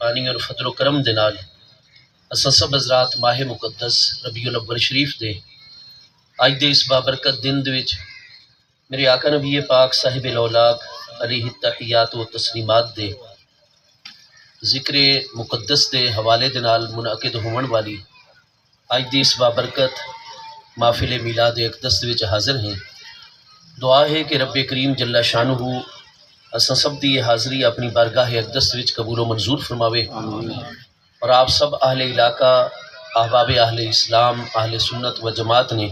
مہربانی اور فضل و کرم دے نال اساں سب حضرات ماہ مقدس ربیع الاول شریف دے اج دے اس بابرکت دن دے وچ میرے آقا نبی پاک صاحب الاولاق علیہ التحیات و تسلیمات دے ذکر مقدس دے حوالے دے نال منعقد ہون والی اج دی اس بابرکت محفل میلاد اقدس دے وچ حاضر ہیں۔ دعا ہے کہ رب کریم جل شانہ اساں سب دی یہ حاضری اپنی بارگاہ اقدس وچ قبول و منظور فرماوے، اور آپ سب اہل علاقہ، احباب اہل اسلام، اہل سنت و جماعت نے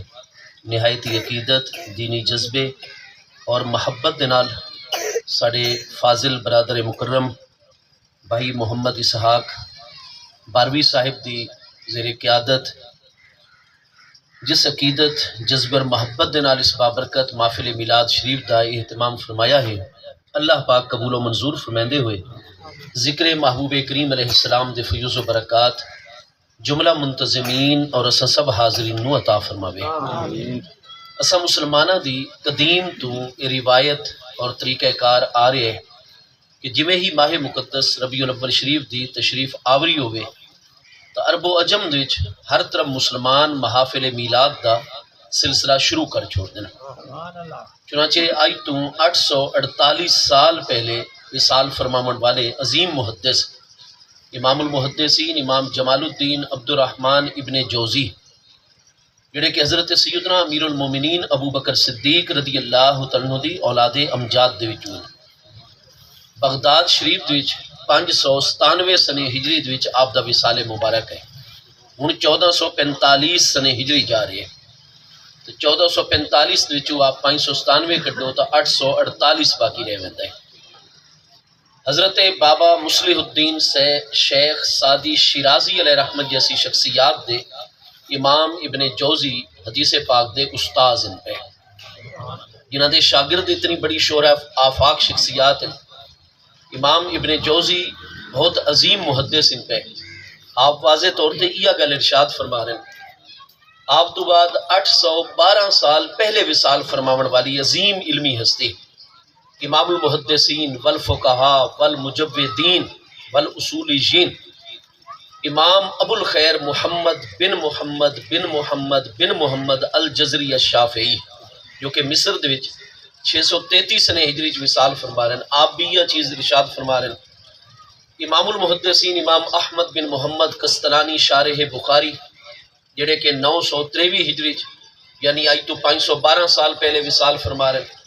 نہایت عقیدت، دینی جذبے اور محبت دے نال ساڑے فاضل برادر مکرم بھائی محمد اسحاق باروی صاحب دی زیر قیادت جس عقیدت، جذبہ اور محبت دے نال اس بابرکت محفل میلاد شریف دا اہتمام فرمایا ہے، اللہ پاک قبول و منظور فرمائندے ہوئے ذکر محبوب کریم علیہ السلام دے فیوز و برکات جملہ منتظمین اور اساں سب حاضرین نو عطا فرماوے۔ اساں مسلمانہ دی قدیم تو یہ روایت اور طریقہ کار آ رہے ہے کہ جویں ہی ماہ مقدس ربیع الاول شریف دی تشریف آوری ہوئے تو عرب و عجم وچ ہر طرف مسلمان محافل میلاد دا سلسلہ شروع کر چھوڑ دینا۔ چنانچہ آج تو 848 سال پہلے وصال فرماون والے عظیم محدث امام المحدثین امام جمال الدین عبد الرحمن ابن جوزی جڑے کہ حضرت سیدنا امیر المومنین ابو بکر صدیق رضی اللہ تعالیٰ دی اولاد امجاد دے وچوں بغداد شریف دے وچ 597 سنے ہجری دے وچ آپ دا وصال مبارک ہے۔ ہن 1445 سنے ہجری جا رہے ہیں تو 1445 دے وچوں آپ 597 کڈو تو 848 باقی رہ ویندا ہے۔ حضرت بابا مصلح الدین سے شیخ سعدی شیرازی علیہ رحمت جیسی شخصیات دے امام ابن جوزی حدیث پاک دے استاذ ان پہ جنہاں دے شاگرد اتنی بڑی شہرہ آفاق شخصیات ہیں۔ امام ابن جوزی بہت عظیم محدث ان پہ آپ واضح طور تے یہ گل ارشاد فرما رہے ہیں، آپ تو بعد 812 سال پہلے وصال فرماون والی عظیم علمی ہستی امام المحدثین والفقہاء والمجودین والاصولیین امام ابو الخیر محمد بن محمد بن محمد بن محمد الجزری الشافعی جو کہ مصر دے وچ 633 سنے ہجری وچ وصال فرما رہے ہیں۔ آپ بھی یہ چیز ارشاد فرما رہے ہیں۔ امام المحدثین امام احمد بن محمد قسطلانی شارح بخاری جڑے کہ 923 ہجری یعنی آج تو 512 سال پہلے وصال فرما رہے ہیں۔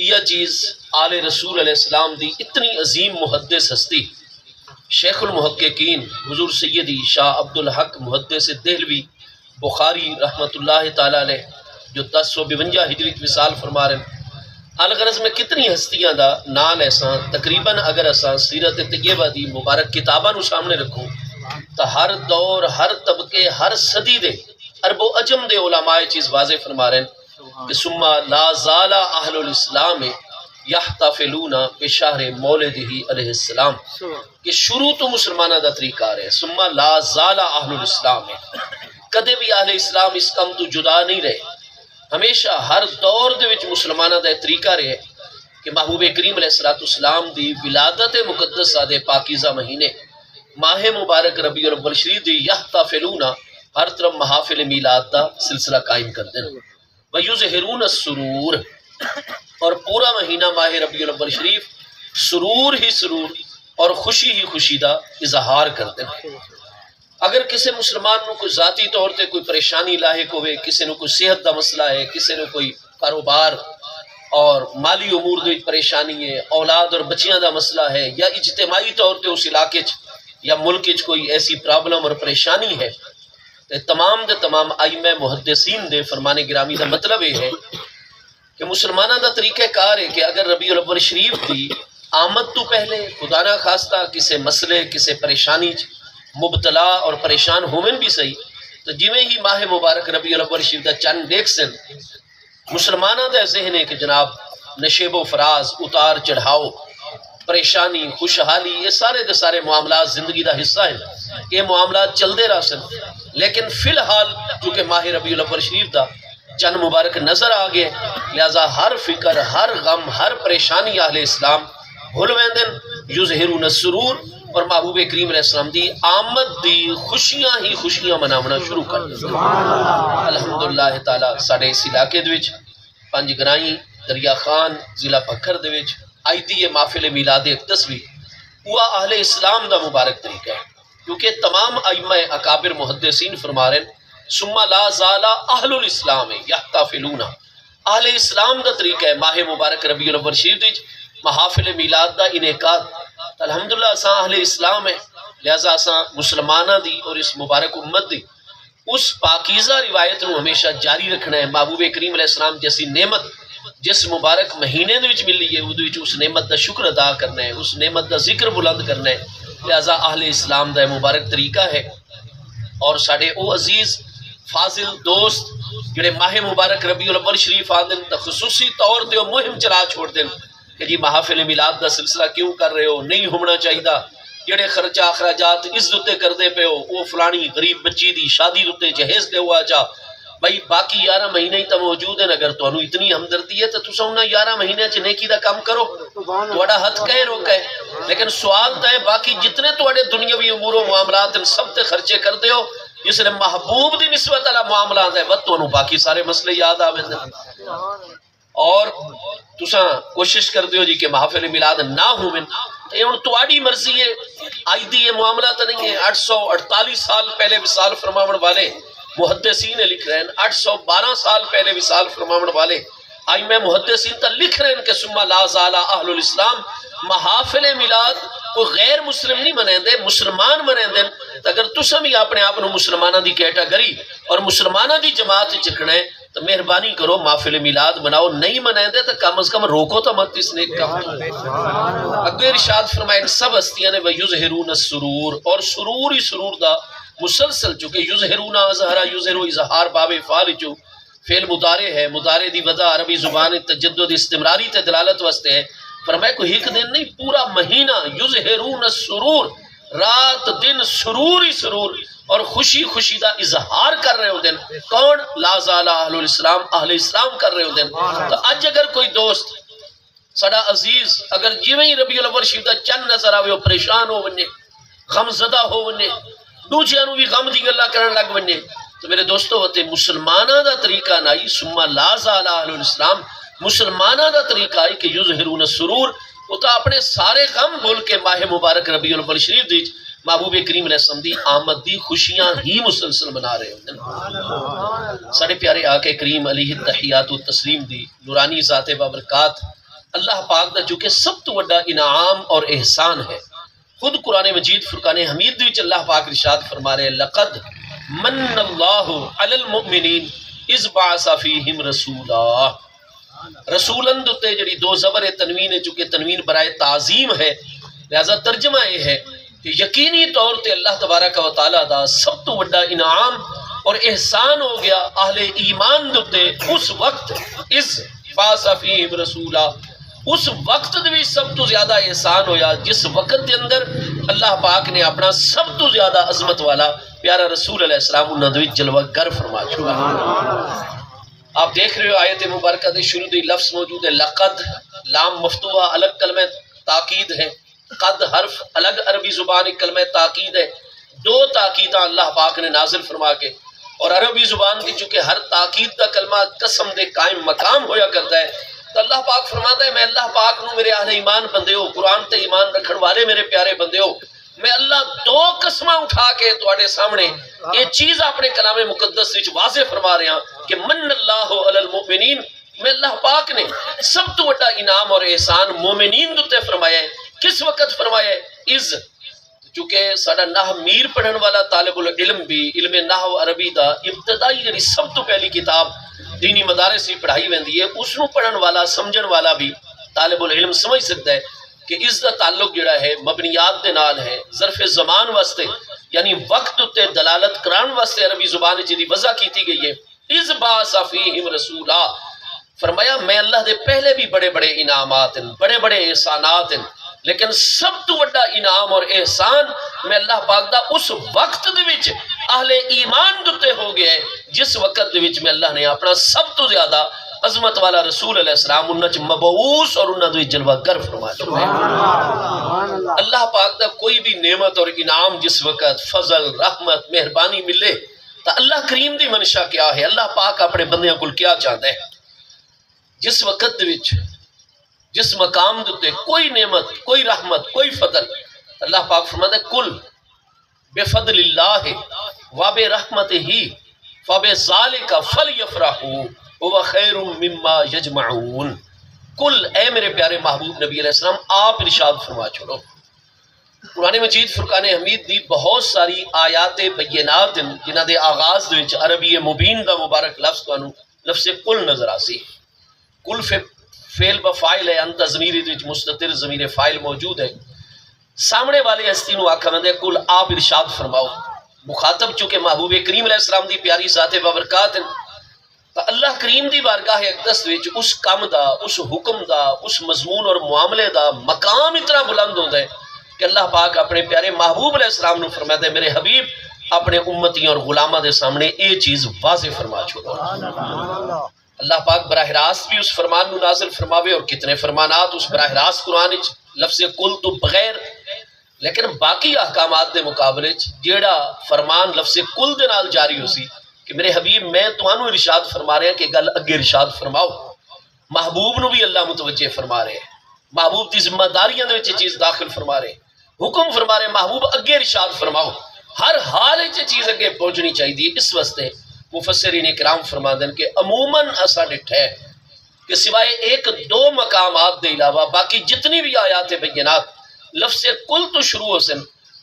یہ چیز آل رسول علیہ السلام دی اتنی عظیم محدث ہستی شیخ المحققین حضور سیدی شاہ عبد الحق محدث دہلوی بخاری رحمۃ اللہ تعالیٰ علیہ جو 1052 ہجری وصال فرما رہے ہیں۔ الغرض میں کتنی ہستیاں دا نام ایسا تقریباً اگر اساں سیرت طیبہ دی مبارک کتاباں نو سامنے رکھوں تو ہر دور، ہر طبقے، ہر صدی دے عرب و عجم دے علماء چیز واضح فرما رہے ہیں کہ ثم لا زال اہل الاسلام یحتفلون بشہر مولدہ علیہ السلام کہ شروع تو مسلمانہ دا طریقہ رہے ثم لا زال اہل الاسلام کدے بھی اہل اسلام اس کم تو جدا نہیں رہے، ہمیشہ ہر دور دے وچ مسلمانہ دا طریقہ رہے کہ محبوب کریم علیہ السلام دی ولادت مقدسہ دے پاکیزہ مہینے ماہ مبارک ربیع الاول شریف دی یحتفلون ہر طرف محافل میلاد دا سلسلہ قائم کر دیں وَيُظْهِرُونَ السُّرُورَ اور پورا مہینہ ماہ ربیع الاول شریف سرور ہی سرور اور خوشی ہی خوشی دا اظہار کر دیں۔ اگر کسی مسلمان نو کوئی ذاتی طور تے کوئی پریشانی لاحق ہوئے، کسی نو کوئی صحت دا مسئلہ ہے، کسی نو کوئی کاروبار اور مالی امور دی پریشانی ہے، اولاد اور بچیاں دا مسئلہ ہے، یا اجتماعی طور تے اس علاقے یا ملک کوئی ایسی پرابلم اور پریشانی ہے، تمام دے تمام ائمہ محدثین دے فرمان گرامی دا مطلب یہ ہے کہ مسلمانہ دا طریقہ کار ہے کہ اگر ربیع الاول شریف دی آمد تو پہلے خدا نہ خواستہ کسی مسئلے کسی پریشانی مبتلا اور پریشان ہومن بھی صحیح تو جویں ہی ماہ مبارک ربیع الاول شریف دا چند دیکھ سن مسلمانہ دا ذہن ہے کہ جناب نشیب و فراز، اتار چڑھاؤ، پریشانی، خوشحالی، یہ سارے دے سارے معاملات زندگی دا حصہ ہیں، یہ معاملات چل دے رہا سن، لیکن فی الحال چونکہ ماہ ربیع الاول شریف دا چند مبارک نظر آگئے لہذا ہر فکر، ہر غم، ہر پریشانی اہل اسلام بھول ویندن یظہرون السرور اور محبوب کریم علیہ السلام دی آمد دی خوشیاں ہی خوشیاں مناونا شروع کر دیا۔ الحمدللہ تعالی ساڑے اس علاقے دے وچ پنج گرائیں دریا خان ضلع بکھر دے وچ آئی دی یہ محفل میلاد اقدس بھی وہ اہل اسلام دا مبارک طریقہ ہے، کیونکہ تمام ائمہ اکابر محدثین فرما رہے ہیں ثم لا زال اہل الاسلام یحتفلون، اہل اسلام دا طریقہ ہے ماہ مبارک ربیع الاول شریف وچ محافل میلاد دا انعقاد۔ الحمدللہ اساں اہل اسلام ہے، لہذا اساں مسلمانہ دی اور اس مبارک امت دی اس پاکیزہ روایت نو ہمیشہ جاری رکھنا ہے۔ محبوب کریم علیہ السلام جیسی نعمت جس مبارک مہینے دے وچ ملی ہے اودے وچ اس نعمت دا شکر ادا کرنا ہے، اس نعمت دا ذکر بلند کرنا ہے، لہذا اہل اسلام دا مبارک طریقہ ہے۔ اور ساڑے او عزیز فاضل دوست جڑے ماہ مبارک ربیع الاول شریف آندن تا خصوصی طور تے مہم چلا چھوڑ دیں کہ جی محافل میلاد دا سلسلہ کیوں کر رہے ہو، نہیں ہونا چاہیے، جڑے خرچہ اخراجات اس دے کر دے پہ ہو وہ فلانی غریب بچی دی شادی دے جہیز دے ہوا جا بھائی باقی 11 مہینے ہی تو موجود ہیں، اگر تو اتنی ہمدردی ہے تو تسا انہاں 11 مہینے چ نیکی دا کام کرو، تہاڈا ہتھ کہے روکا ہے، لیکن سوال تو ہے باقی جتنے تہاڈے دنیاوی امور و معاملات ان سب تے خرچے کر دیو جس نے محبوب دی نسبت والا معاملات ہے وقت تو باقی سارے مسئلے یاد آویں۔ اور تسا کوشش کر دیو جی کہ محافل میلاد نہ ہوئے، یہ ہن تہاڈی مرضی ہے، آئی دی یہ معاملہ تو نہیں ہے۔ 848 سال پہلے وصال فرماون والے محدثین لکھ رہے ہیں، 812 سال پہلے وصال فرماون والے ائمہ محدثین تا لکھ رہے ہیں کہ ثم لا زال اہل الاسلام، محافل میلاد کو غیر مسلم نہیں منیں دے، مسلمان منیں دے۔ اگر تسا بھی اپنے آپ مسلمانہ دی کیٹاگری اور مسلمانہ دی جماعت چکنا ہے تو مہربانی کرو محافل میلاد مناؤ، نہیں منائیں دے تو کم از کم روکو تو مت اس نیک کام۔ اگے ارشاد فرمائے سب ہستیاں نے وَيُظْهِرُونَ السُّرُورَ، اور سرور ہی سرور دا مسلسل چکے یظہرون اظہرا یظہر اظہار باب فعل جو فعل مضارع ہے، مضارع دی وضع عربی زبان تجدد استمراری تے دلالت واسطے ہے۔ فرمائے کوئی ایک دن نہیں پورا مہینہ یظہرون السرور، رات دن سرور ہی سرور اور خوشی خوشی دا اظہار کر رہے ہو دن۔ کون؟ لا زال اہل الاسلام، اہل اسلام کر رہے ہو دن۔ تو اج اگر کوئی دوست سڑا عزیز اگر جیویں ہی ربیع الاول شریف دا چند نظر آوے وہ پریشان ہو ونے، غم زدہ ہو ونے، دوجیاں نو بھی غم دی گلاں کرن لگ ونے، تو میرے دوستو ہوتے مسلمانہ دا طریقہ نائی ثم لا زال اہل الاسلام، مسلمانہ دا طریقہ ہے کہ یظہرون السرور، وہ تو اپنے سارے غم بھول کے ماہ مبارک ربیع الاول شریف دی محبوب کریم علیہ السلام دی آمد دی خوشیاں ہی مسلسل منا رہے ہیں۔ سارے پیارے آقا کریم علیہ التحیات و تسلیم دی نورانی ذات بابرکات اللہ پاک دا چونکہ سب تو بڑا انعام اور احسان ہے۔ خود قرآن مجید فرقان حمید وچ اللہ پاک ارشاد فرما رہے لقد من اللہ علی المؤمنین اذ بعث فیہم رسولا، رسولن دوتے جڑی دو زبر تنوین ہے چونکہ تنوین برائے تعظیم ہے، لہذا ترجمہ یہ ہے کہ یقینی طور تے اللہ تبارک و تعالیٰ دا سب تو بڑا انعام اور احسان ہو گیا اہل ایمان دوتے اس وقت اذ بعث فیہم رسولا، اس وقت بھی سب تو زیادہ احسان ہویا جس وقت کے اندر اللہ پاک نے اپنا سب تو زیادہ عظمت والا پیارا رسول علیہ السلام انہاں دے وچ جلوہ گر فرما چھوڑا۔ آپ دیکھ رہے ہو آیت مبارکہ دے شروع دی لفظ موجود ہے لقد، لام مفتوحہ الگ کلمہ تاکید ہے، قد حرف الگ عربی زبان کلمہ تاکید ہے، دو تاکیداں اللہ پاک نے نازل فرما کے، اور عربی زبان کی چونکہ ہر تاکید دا کلمہ قسم دے قائم مقام ہویا کرتا ہے، تو اللہ پاک فرماتا ہے میں اللہ پاک نو میرے اہل ایمان بندے ہو، قرآن تے ایمان رکھن والے میرے پیارے بندے ہو، میں اللہ دو قسمہ اٹھا کے تواڈے سامنے یہ چیز اپنے کلام مقدس وچ واضح فرما رہے ہیں کہ من اللہ علی المؤمنین، میں اللہ پاک نے سب تو بڑا انعام اور احسان مومنین دوتے فرمایا ہے۔ کس وقت فرمایا ہے؟ اذ، چونکہ ساڈا نحو میر پڑھن والا طالب العلم بھی علم نحو عربی دا ابتدائی جڑی سب تو پہلی کتاب دینی مدارس سے پڑھائی ویندی ہے اس نو پڑھن والا سمجھن والا بھی طالب العلم سمجھ سکتا ہے کہ اس دا تعلق جڑا ہے مبنیات دے نال ہے، ظرف زمان واسطے یعنی وقت تے دلالت کران واسطے عربی زبان جدی وضع کیتی گئی ہے۔ اذ بعث فیہم رسولا، فرمایا میں اللہ دے پہلے بھی بڑے بڑے انعامات ہیں، بڑے بڑے احسانات ہیں، لیکن سب تو بڑا انعام اور احسان میں اللہ پاک دا اس وقت دے وچ اہل ایمان دوتے ہو گیا ہے جس وقت دے وچ میں اللہ نے اپنا سب تو زیادہ عظمت والا رسول علیہ السلام انہاں چ مبعوث اور انہاں دے جلوہ گر فرما چھوڑا۔ اللہ پاک دا کوئی بھی نعمت اور انعام جس وقت فضل رحمت مہربانی ملے تو اللہ کریم دی منشا کیا ہے، اللہ پاک اپنے بندیاں کو کیا چاہتا ہے؟ جس وقت وچ جس مقام دے کوئی نعمت کوئی رحمت کوئی فضل، اللہ پاک فرماتا ہے کل بفضل اللہ وبرحمتہ فبذالک فلیفرحوا هو خیر مما یجمعون۔ کل اے میرے پیارے محبوب نبی علیہ السلام آپ ارشاد فرما چھوڑو۔ قرآن مجید فرقان حمید دی بہت ساری آیات بینات جنہ دے آغاز دے وچ عربی مبین دا مبارک لفظ توانوں لفظ کل نظر آسی۔ کل فعل بفاعل ہے، انت ضمیر وچ مستتر ضمیر فاعل موجود ہے، سامنے والے ہستی نو آکھا میں کل آپ ارشاد فرماؤ۔ مخاطب چونکہ محبوب کریم علیہ السلام دی پیاری ذات بابرکات ہیں، تو اللہ کریم دی بارگاہ اقدس وچ اس کام دا اس حکم دا اس مضمون اور معاملے دا مقام اتنا بلند ہوتا ہے کہ اللہ پاک اپنے پیارے محبوب علیہ السلام نے فرمایا ہے میرے حبیب اپنے امتیوں اور غلامہ دے سامنے یہ چیز واضح فرما چھوڑو۔ اللہ پاک براہ راست بھی اس فرمان نو نازل فرماوے، اور کتنے فرمانات اس براہ راست قرآن وچ لفظ کل تو بغیر، لیکن باقی احکامات دے مقابلے جیڑا فرمان لفظ کل دے نال جاری ہو سی کہ میرے حبیب میں توانوں ارشاد فرما رہے ہیں کہ گل اگے ارشاد فرماؤ۔ محبوب نو بھی اللہ متوجہ فرما رہے ہیں، محبوب دی ذمہ داریاں دے وچ چیز داخل فرما رہے ہیں، حکم فرما رہے ہیں محبوب اگے ارشاد فرماؤ۔ ہر حال وچ چیز اگے پہنچنی چاہیے۔ اس واسطے مفسرین کرام فرماتے ہیں کہ عموماً ایسا ڈٹھا ہے کہ سوائے ایک دو مقامات دے علاوہ باقی جتنی بھی آیات بینات لفظ کل تو شروع ہو سن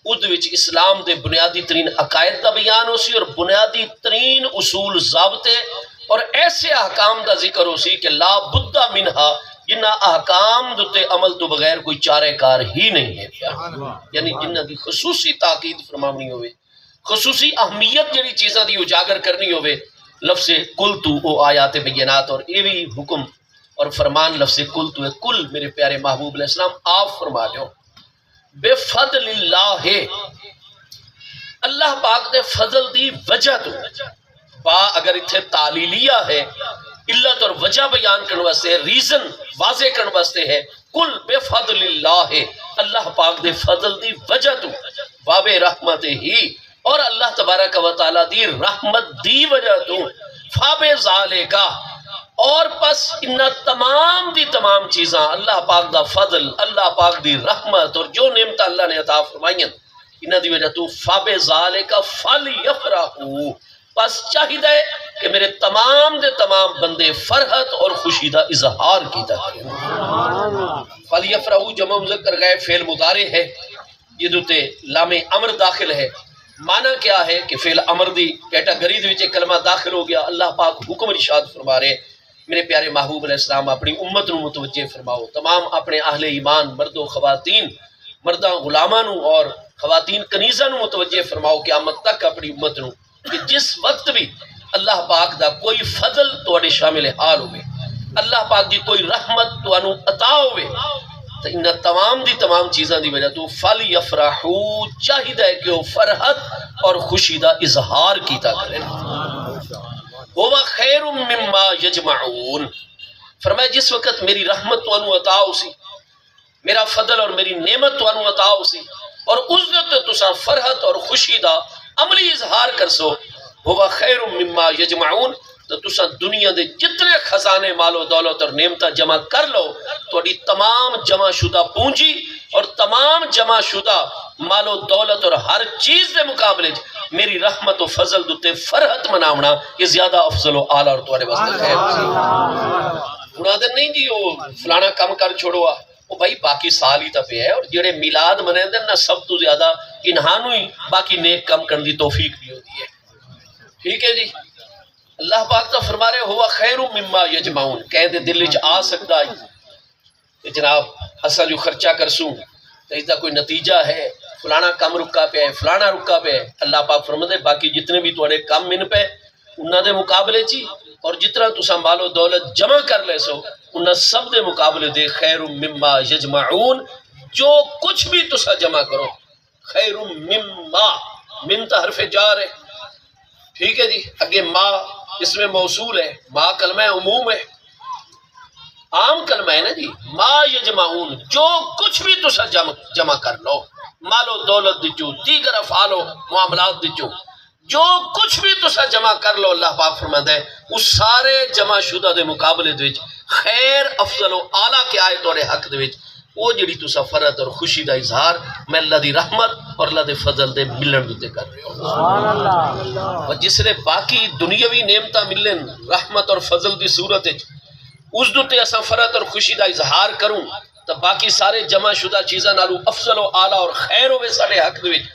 ادھ وچ اسلام دے بنیادی ترین عقائد دا بیان ہو سی، اور بنیادی ترین اصول ضابطے اور ایسے احکام دا ذکر ہو سی کہ لا بدہ منہا، جنہ احکام دے عمل تو بغیر کوئی چارہ کار ہی نہیں ہے، یعنی جنہ دی خصوصی تاکید فرمانی ہوئے، خصوصی اہمیت جڑی چیزاں دی اجاگر کرنی ہوئے، لفظ کل تو او آیات بینات اور یہ بھی حکم اور فرمان لفظ کل تو ہے۔ کل میرے پیارے محبوب علیہ السلام آپ فرما لو بے فضل اللہ، اللہ پاک دے فضل دی وجہ تو با اگر اتھے تعلیلیہ ہے، علت اور وجہ بیان کرنے واسطے ریزن واضح کرنے واسطے ہے، کل بے فضل اللہ، اللہ پاک دے فضل دی وجہ تو باب رحمت ہی، اور اللہ تبارک و تعالیٰ دی رحمت دی وجہ تو فاب ذالکا، اور پس ان تمام دی تمام چیزاں اللہ پاک دا فضل، اللہ پاک دی رحمت اور جو نعمت اللہ نے عطا فرمائیں انہاں دی وجہ تو فاب ذالکا فلیفرحوا، پس چاہیے کہ میرے تمام دے تمام بندے فرحت اور خوشی دا اظہار کیتا کریں۔ فلیفرحوا جمع مذکر غائب فعل مضارع ہے، یہ دوتے لام امر داخل ہے۔ معنی کیا ہے کہ فعل امر دی کیٹاگری دے وچ کلمہ داخل ہو گیا، اللہ پاک حکم ارشاد فرما رہے میرے پیارے محبوب علیہ السلام اپنی امت نو متوجہ فرماؤ، تمام اپنے اہل ایمان مرد و خواتین، مرداں غلاماں نو اور خواتین کنیزاں نو متوجہ فرماؤ قیامت تک اپنی امت نو کہ جس وقت بھی اللہ پاک دا کوئی فضل تواڈے شامل حال ہوئے، اللہ پاک دی کوئی رحمت تانوں عطا ہوئے، تو ان تمام دی تمام چیزاں دی وجہ تو فلیفرحوا، چاہیے کہ وہ فرحت اور خوشی دا اظہار کیتا کریں۔ وہ خیر مما یجمعون، فرمایا جس وقت میری رحمت تانوں عطا ہو سی، میرا فضل اور میری نعمت تانوں عطا ہو سی، اور اس دے تساں فرحت اور خوشی دا عملی اظہار کر سو، وہ خیر مما یجمعون، تو تساں دنیا دے جتنے خزانے مال و دولت اور نعمتہ جمع کر لو، تھوڑی تمام جمع شدہ پونجی اور تمام جمع شدہ مال و دولت اور ہر چیز دے مقابلے میری رحمت و فضل دوتے فرحت مناونا یہ زیادہ افضل و اعلیٰ اور تمہارے واسطے خیر سی۔ منادر نہیں جی وہ فلانا کم کر چھوڑو، وہ بھائی باقی سال ہی تپے ہے، اور جڑے میلاد منے دن نہ سب تو زیادہ انہانو ہی باقی نیک کم کرن دی توفیق بھی ہوتی ہے۔ ٹھیک ہے جی، اللہ پاک تو فرما رہے ہوا خیر مما یجمعون، کہہ دے دل وچ آ سکتا ہے کہ جناب اسا جو خرچہ کرسوں تو اس دا کوئی نتیجہ ہے، فلانا کم رکا پہ ہے، فلانا رکا پہ ہے۔ اللہ پاک فرماتے باقی جتنے بھی تواڈے کم من پہ انہاں دے مقابلے چی، اور جتنا تساں مال و دولت جمع کر لے سو انہاں سب دے مقابلے دے خیر مما یجمعون، جو کچھ بھی تساں جمع کرو خیر مما، من تا حرف جار ہے، ٹھیک ہے جی، اگے ما اس میں موصول ہے، ما کلمہ عموم ہے، عام کلمہ ہے نا جی، ما یجمعون، جو کچھ بھی تسا جمع کر لو، مال و دولت دیچو، دیگر افعال و معاملات دیچو، جو کچھ بھی تسا جمع کر لو، اللہ پاک فرماتا ہے اس سارے جمع شدہ دے مقابلے دے وچ خیر افضل و اعلیٰ کے آئے تو حق دے وچ وہ جڑی تسا فرحت اور خوشی دا اظہار میں اللہ دی رحمت اور اللہ دے فضل دے ملن دوتے کر رہے ہو، اور جس نے باقی دنیاوی نعمتاں ملن رحمت اور فضل دی صورت وچ اس دوتے اساں فرحت اور خوشی دا اظہار کروں تو باقی سارے جمع شدہ چیزاں نالو افضل و اعلیٰ اور خیر ہوئے سارے حق دے وچ۔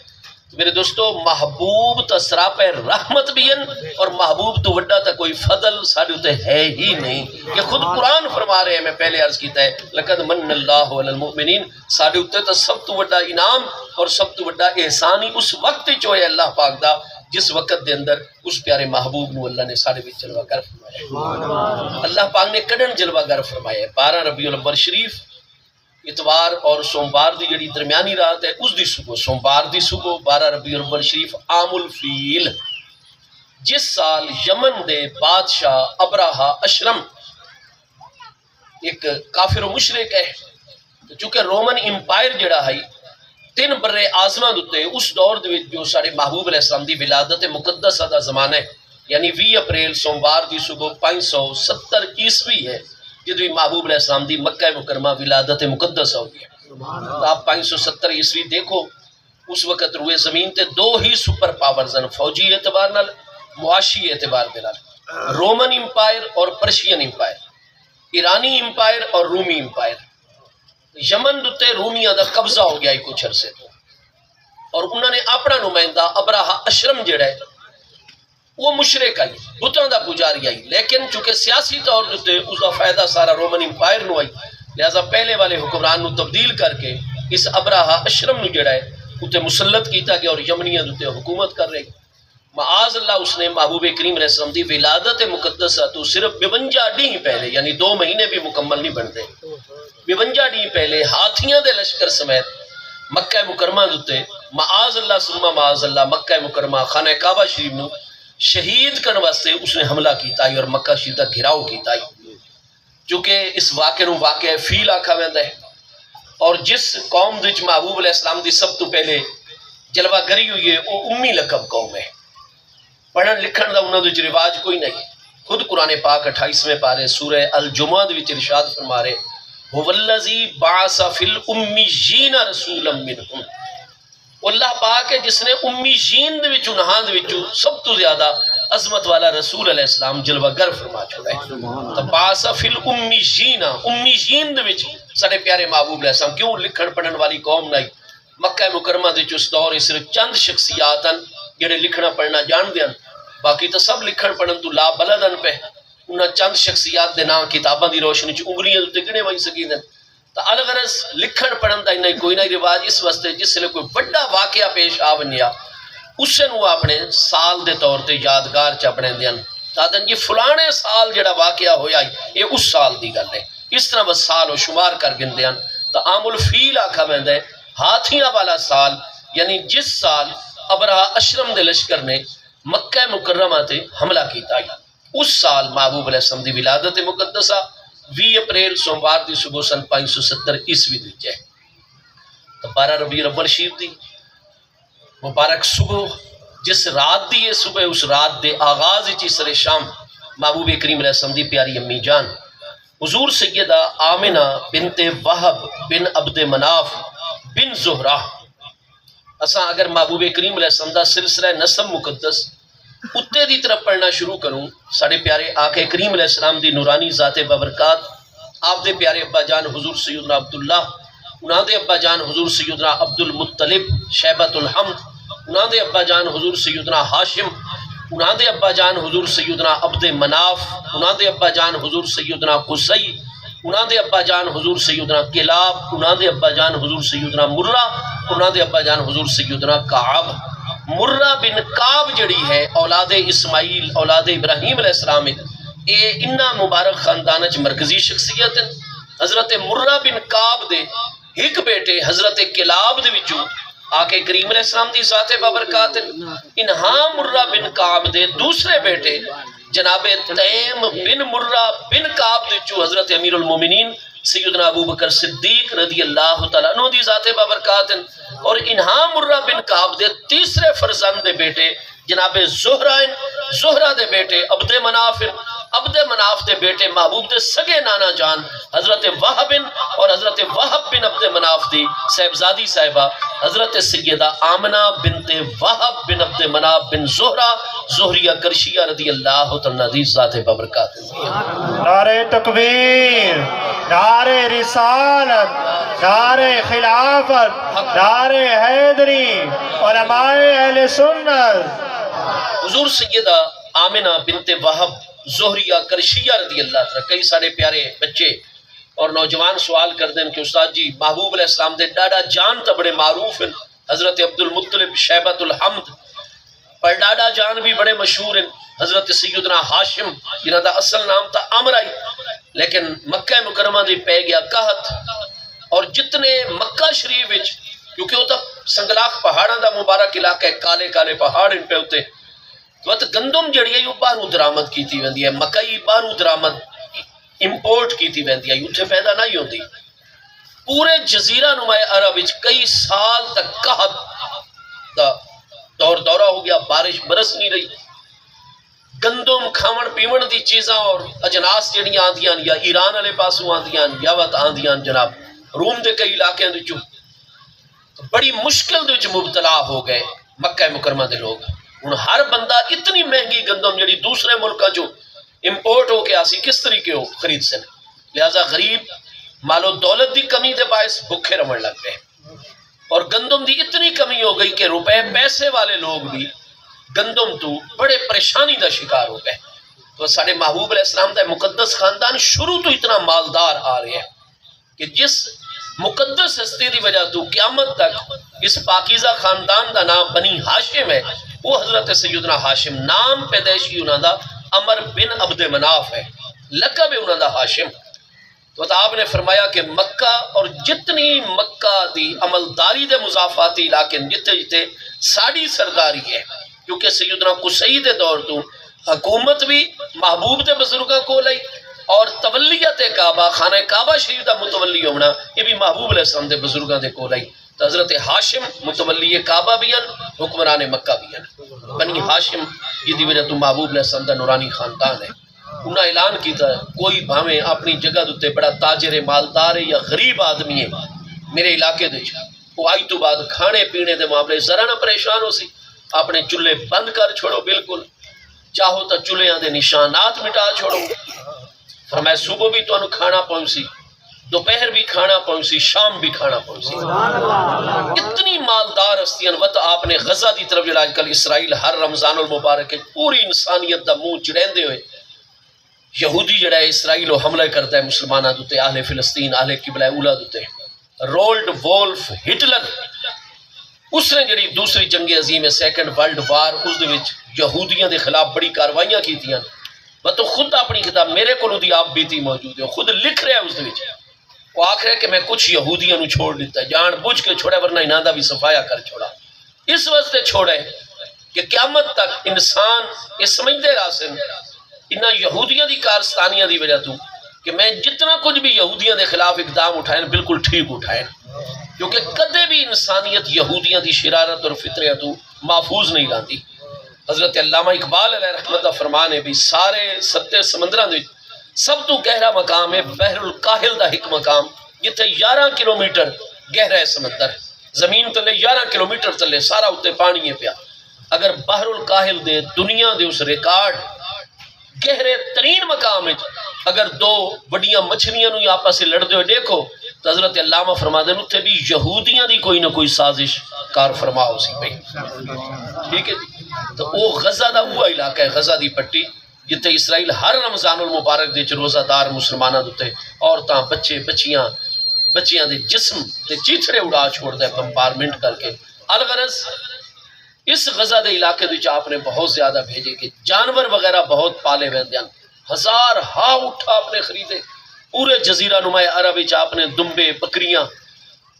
میرے دوستو محبوب تا سراپے رحمت بھی ہیں، اور محبوب تو وڈا تا کوئی فضل سارے ہوتے ہے ہی نہیں، یہ خود قرآن فرما رہے ہیں، میں پہلے عرض کیتا ہے لَقَدْ مَنَّ اللَّهُ عَلَى الْمُؤْمِنِينَ، سارے ہوتے تا سب تو وڈا انعام اور سب تو وڈا احسانی اس وقت ہی چوئے اللہ پاک دا جس وقت دے اندر اس پیارے محبوب نو اللہ نے سارے بھی جلوہ گر فرمایا، اللہ پاک نے کڑن جلوہ گر فرمایا ہے۔ 12 ربیع الاول شریف اتوار اور سوموار دی جڑی درمیانی رات ہے اس دی صبح، سوموار دی صبح 12 ربیع الاول شریف عام الفیل، جس سال یمن دے بادشاہ ابراہا اشرم ایک کافر و مشرک ہے، چونکہ رومن امپائر جڑا ہے 3 برے آزماں دوتے اس دور دے وچ جو سارے محبوب علیہ السلام دی ولادت مقدسہ دا زمانہ ہے، یعنی 20 اپریل سوموار دی صبح 570 عیسوی ہے جدوی محبوب علیہ السلام دی مکہ مکرمہ ولادت مقدسہ ہو گیا۔ تو آپ 570 عیسوی دیکھو، اس وقت روئے زمین تے 2 ہی سپر پاورز ہیں، فوجی اعتبار نال، معاشی اعتبار دے نال، رومن امپائر اور پرشین امپائر، ایرانی امپائر اور رومی امپائر۔ یمن دوتے رومیاں دا قبضہ ہو گیا کچھ عرصے تو، اور انہوں نے اپنا نمائندہ ابراہا اشرم جڑا ہے وہ مشرک آئی، بتوں دا پجاری آئی، لیکن چونکہ سیاسی طور دوتے اس کا فائدہ سارا رومن امپائر نو آئی، لہذا پہلے والے حکمران نو تبدیل کر کے اس ابراہا اشرم نو جڑا ہے اسے مسلط کیتا گیا اور یمنیاں دوتے حکومت کر رہے۔ معاذ اللہ اس نے محبوب کریم علیہ السلام دی ولادت مقدسہ تو صرف 52 ڈی پہلے، یعنی 2 مہینے بھی مکمل نہیں بنتے، 52 ڈی پہلے ہاتھیاں دے لشکر سمیت مکہ مکرمہ دوتے معاذ اللہ ثم معاذ اللہ مکہ مکرمہ خانہ کعبہ شریف نو شہید کرنے واسطے اس نے حملہ کیتا ہے اور مکہ شریف دا گھراؤ کیتا ہے، چونکہ اس واقعے نو واقعہ فیل آکھا ویندا ہے، اور جس قوم وچ محبوب علیہ السلام دی سب تو پہلے جلوہ گری ہوئی ہے وہ امی لقب قوم ہے، پڑھن لکھن دا انہاں دے رواج کوئی نہیں۔ خود قرآن پاک 28ویں پارے سورہ الجمعہ دے وچ ارشاد فرما رہے هو الذی بعث فی الامیین رسولا منہم، اللہ پاک ہے جس نے امیین دے وچوں نہاں دے وچوں سب تو زیادہ عظمت والا رسول علیہ السلام جلوہ گر فرما چھوڑا ہے۔ تو بعث فی الامیین، امیین دے وچ سارے پیارے محبوب علیہ السلام، کیوں لکھن پڑھن والی قوم نہیں، مکہ مکرمہ دے اس دور صرف چند شخصیات ہیں جڑے لکھنا پڑھنا جان دیں، باقی تو سب لکھن پڑھن تو لا بلدن پہ، انہاں چند شخصیات دے نام کتاباں دی روشنی چ انگلیاں تے گنے وئی سکیندن۔ تو الغرض لکھن پڑھن دا انہیں کوئی نہ رواج اس واسطے جس لئے کوئی بڑا واقعہ پیش آونیا اس نے وہ اپنے سال دے طور تے یادگار چ اپنے دیاں تادن جی فلانے سال جڑا واقعہ ہویا یہ اس سال دی گل ہے، اس طرح بس سال و شمار کر گن دیاں۔ تو عام الفیل آکھا ویندا ہے ہاتھیاں والا سال، یعنی جس سال ابراہا اشرم دے لشکر نے مکہ مکرمہ تے حملہ کیتا ہے، اس سال محبوب علیہ السلام دی ولادت مقدسہ 20 اپریل سوموار دی صبح سن 570 عیسوی دی ہے۔ تو 12 ربیع الاول شریف دی مبارک صبح، جس رات دی یہ صبح، اس رات دے آغاز وچ سر شام محبوب کریم علیہ السلام دی پیاری امی جان حضور سیدہ آمنہ بنت وہب بن عبد مناف بن زہرہ، اساں اگر محبوب کریم علیہ السلام دا سلسلہ نسب مقدس اتے دی طرف پڑھنا شروع کروں، ساڑھے پیارے آقا کریم علیہ السلام دی نورانی ذات بابرکات، آپ دے پیارے ابا جان حضور سیدنا عبداللہ، انہاں دے ابا جان حضور سیدنا عبد المطلب شیبۃ الحمد، انہاں دے ابا جان حضور سیدنا ہاشم، انہاں دے ابا جان حضور سیدنا عبد مناف، انہاں دے ابا جان حضور سیدنا قصی، انہاں دے ابا جان حضور سیدنا کلاب، انہاں دے ابا جان حضور سیدنا مرہ، انہاں دے ابا جان حضور سیدنا کعب۔ مرہ بن کعب جڑی ہے اولاد اسماعیل اولاد ابراہیم علیہ السلام، یہ انہاں مبارک خاندان چ مرکزی شخصیت ہیں۔ حضرت مرہ بن کعب دے ایک بیٹے حضرت کلاب دے وچوں آقا کریم علیہ السلام دی ذات بابرکات ہیں۔ انہاں مرہ بن کعب دے دوسرے بیٹے جناب تیم بن مرہ بن کعب دیچو حضرت امیر المومنین سیدنا ابو بکر صدیق رضی اللہ تعالیٰ عنہ دی ذات بابرکات اور انہاں مرہ بن کعب دے تیسرے فرزند دے بیٹے جناب زہرہ دے بیٹے عبد مناف دے بیٹے محبوب دے سگے نانا جان حضرت وہب اور حضرت وہب بن عبد مناف دی صاحبزادی صاحبہ حضرت سیدہ آمنہ بنت وہب بن عبد مناف بن زہریہ کرشیہ رضی اللہ تعالیٰ دی ذات بابرکات نعرہ تکبیر، نعرہ رسالت، نعرہ خلافت، نعرہ حیدری، علماء اہل سنت۔ حضور سیدہ آمنہ بنت وہب زہریہ کرشیہ رضی اللہ تعالیٰ کئی سارے پیارے بچے اور نوجوان سوال کر دیں کہ استاد جی محبوب علیہ السلام دے ڈاڈا جان تا بڑے معروف ہیں، حضرت عبد المطلب شیبۃ الحمد، پر ڈاڈا جان بھی بڑے مشہور ہیں، حضرت سیدنا ہاشم جنہاں دا اصل نام تا عمرہ، لیکن مکہ مکرمہ دی پہ گیا قحط، اور جتنے مکہ شریف وچ کیونکہ وہ تا سنگلاخ پہاڑاں دا مبارک علاقہ ہے، کالے کالے پہاڑ ان پہ ہوتے تو گندم جڑی ہے باہروں درآمد کیتی ویندی ہے، مکئی باہروں درآمد امپورٹ کیتی ویندی ہے، اتھے پیدا نہیں ہوندی۔ پورے جزیرہ نما عرب وچ کئی سال تک قحط دا دورہ ہو گیا، بارش برس نہیں رہی، گندم کھاون پیون دی چیزاں اور اجناس جڑیاں آندیاں یا ایران والے پاسوں آندیاں یا وت آندیاں جناب روم دے کئی علاقے وچوں بڑی مشکل دے وچ مبتلا ہو گئے مکہ مکرمہ دے لوگ۔ ہن ہر بندہ اتنی مہنگی گندم جڑی دوسرے ملکاں جو امپورٹ ہو کے آسی کس طریقے ہو خرید سن، لہذا غریب مال و دولت دی کمی دے باعث بھکھے رمن لگ گئے، اور گندم دی اتنی کمی ہو گئی کہ روپے پیسے والے لوگ بھی گندم تو بڑے پریشانی دا شکار ہو گئے۔ تو سارے محبوب علیہ السلام دا مقدس خاندان شروع تو اتنا مالدار آ رہے ہیں کہ جس مقدس ہستی دی وجہ تو قیامت تک اس پاکیزہ خاندان دا نام بنی ہاشم ہے، وہ حضرت سیدنا ہاشم، نام پیدائشی انہاں دا عمر بن عبد مناف ہے، لقب ہے انہاں دا ہاشم۔ تو آپ نے فرمایا کہ مکہ اور جتنی مکہ دی عملداری دے مضافاتی علاقے جتے جتے ساڑی سرداری ہے، کیونکہ سیدنا قصی دے دور تو حکومت بھی محبوب دے بزرگاں کو لئی اور تولیت کعبہ خانہ کعبہ شریف دا متولی ہونا یہ بھی محبوب علیہ السلام دے بزرگاں دے کو لئی۔ تو حضرت ہاشم متولی کعبہ بھی ہیں، حکمران مکہ بھی ہیں، بنی ہاشم یہ دی وجہ تو محبوب علیہ السلام دا نورانی خاندان ہے۔ انہاں اعلان کیتا ہے کوئی بھاویں اپنی جگہ دوتے بڑا تاجر مالدار ہے یا غریب آدمی ہے میرے علاقے دے وہ آئی تو بعد کھانے پینے دے معاملے ذرا نہ پریشان ہو سی، اپنے چولہے بند کر چھوڑو، بالکل چاہو تو چولہیاں دے نشانات مٹا چھوڑو، فرمایا صبح بھی تو انہوں کھانا پہنچی، دوپہر بھی کھانا پہنچی، شام بھی کھانا پہنچی۔ اتنی مالدار ہستیاں وقت آپ نے غزہ دی طرف جڑا آج کل اسرائیل ہر رمضان المبارک پوری انسانیت دا منہ چڑھیندے ہوئے یہودی جڑا ہے اسرائیل حملہ کرتا ہے مسلمانہ دوتے، اہل فلسطین، اہل قبلہ اولا دوتے۔ رولڈ وولف ہٹلر اس نے جڑی دوسری جنگ عظیم ہے سیکنڈ ورلڈ وار اس دے وچ یہودیاں دے خلاف بڑی کاروائیاں کیتیاں، وہ تو خود اپنی کتاب میرے کو دی آپ بیتی موجود ہے، خود لکھ رہا ہے اس دے وچ، وہ آخر ہے کہ میں کچھ یہودیاں نو چھوڑ دیتا ہے، جان بوجھ کے چھوڑا ورنہ انہاں دا بھی صفایا کر چھوڑا، اس واسطے چھوڑا ہے کہ قیامت تک انسان اس سمجھدے راسن انہاں یہودیاں دی کارستانیاں دی وجہ تو کہ میں جتنا کچھ بھی یہودیاں دے خلاف اقدام اٹھائیں بالکل ٹھیک اٹھائیں، کیونکہ کدے بھی انسانیت یہودیاں دی شرارت اور فطریت محفوظ نہیں رہتی۔ حضرت علامہ اقبال علیہ رحمت کا فرمان ہے بھی سارے ستے سمندراں دے سب تو گہرا مقام ہے بحر الکاہل دا ایک مقام جتے 11 کلومیٹر گہرا ہے سمندر، زمین تلے 11 کلومیٹر تلے سارا اتنے پانی ہے پیا۔ اگر بحر الکاہل دے دنیا دے اس ریکارڈ گہرے ترین مقام ہے اگر دو بڑیاں مچھلیاں نو آپس سے لڑتے ہوئے دیکھو تو حضرت علامہ فرما دے اتنے بھی یہودیاں دی کوئی نہ کوئی سازش کار فرما ہو سی پئی، ٹھیک ہے جی۔ تو وہ غزہ دا وہ علاقہ ہے غزہ دی پٹی جتے اسرائیل ہر رمضان المبارک دے روزہ دار مسلمانہ دوتے عورتاں بچے بچیاں دے جسم تے چیتھڑے اڑا چھوڑ دے بمبارمنٹ کر کے۔ الغرض اس غزہ دے علاقے دے آپ نے بہت زیادہ بھیجے کہ جانور وغیرہ بہت پالے ویندیاں، ہزار ہاں اٹھا آپ نے خریدے، پورے جزیرہ نما عرب وچ آپ نے دمبے بکریاں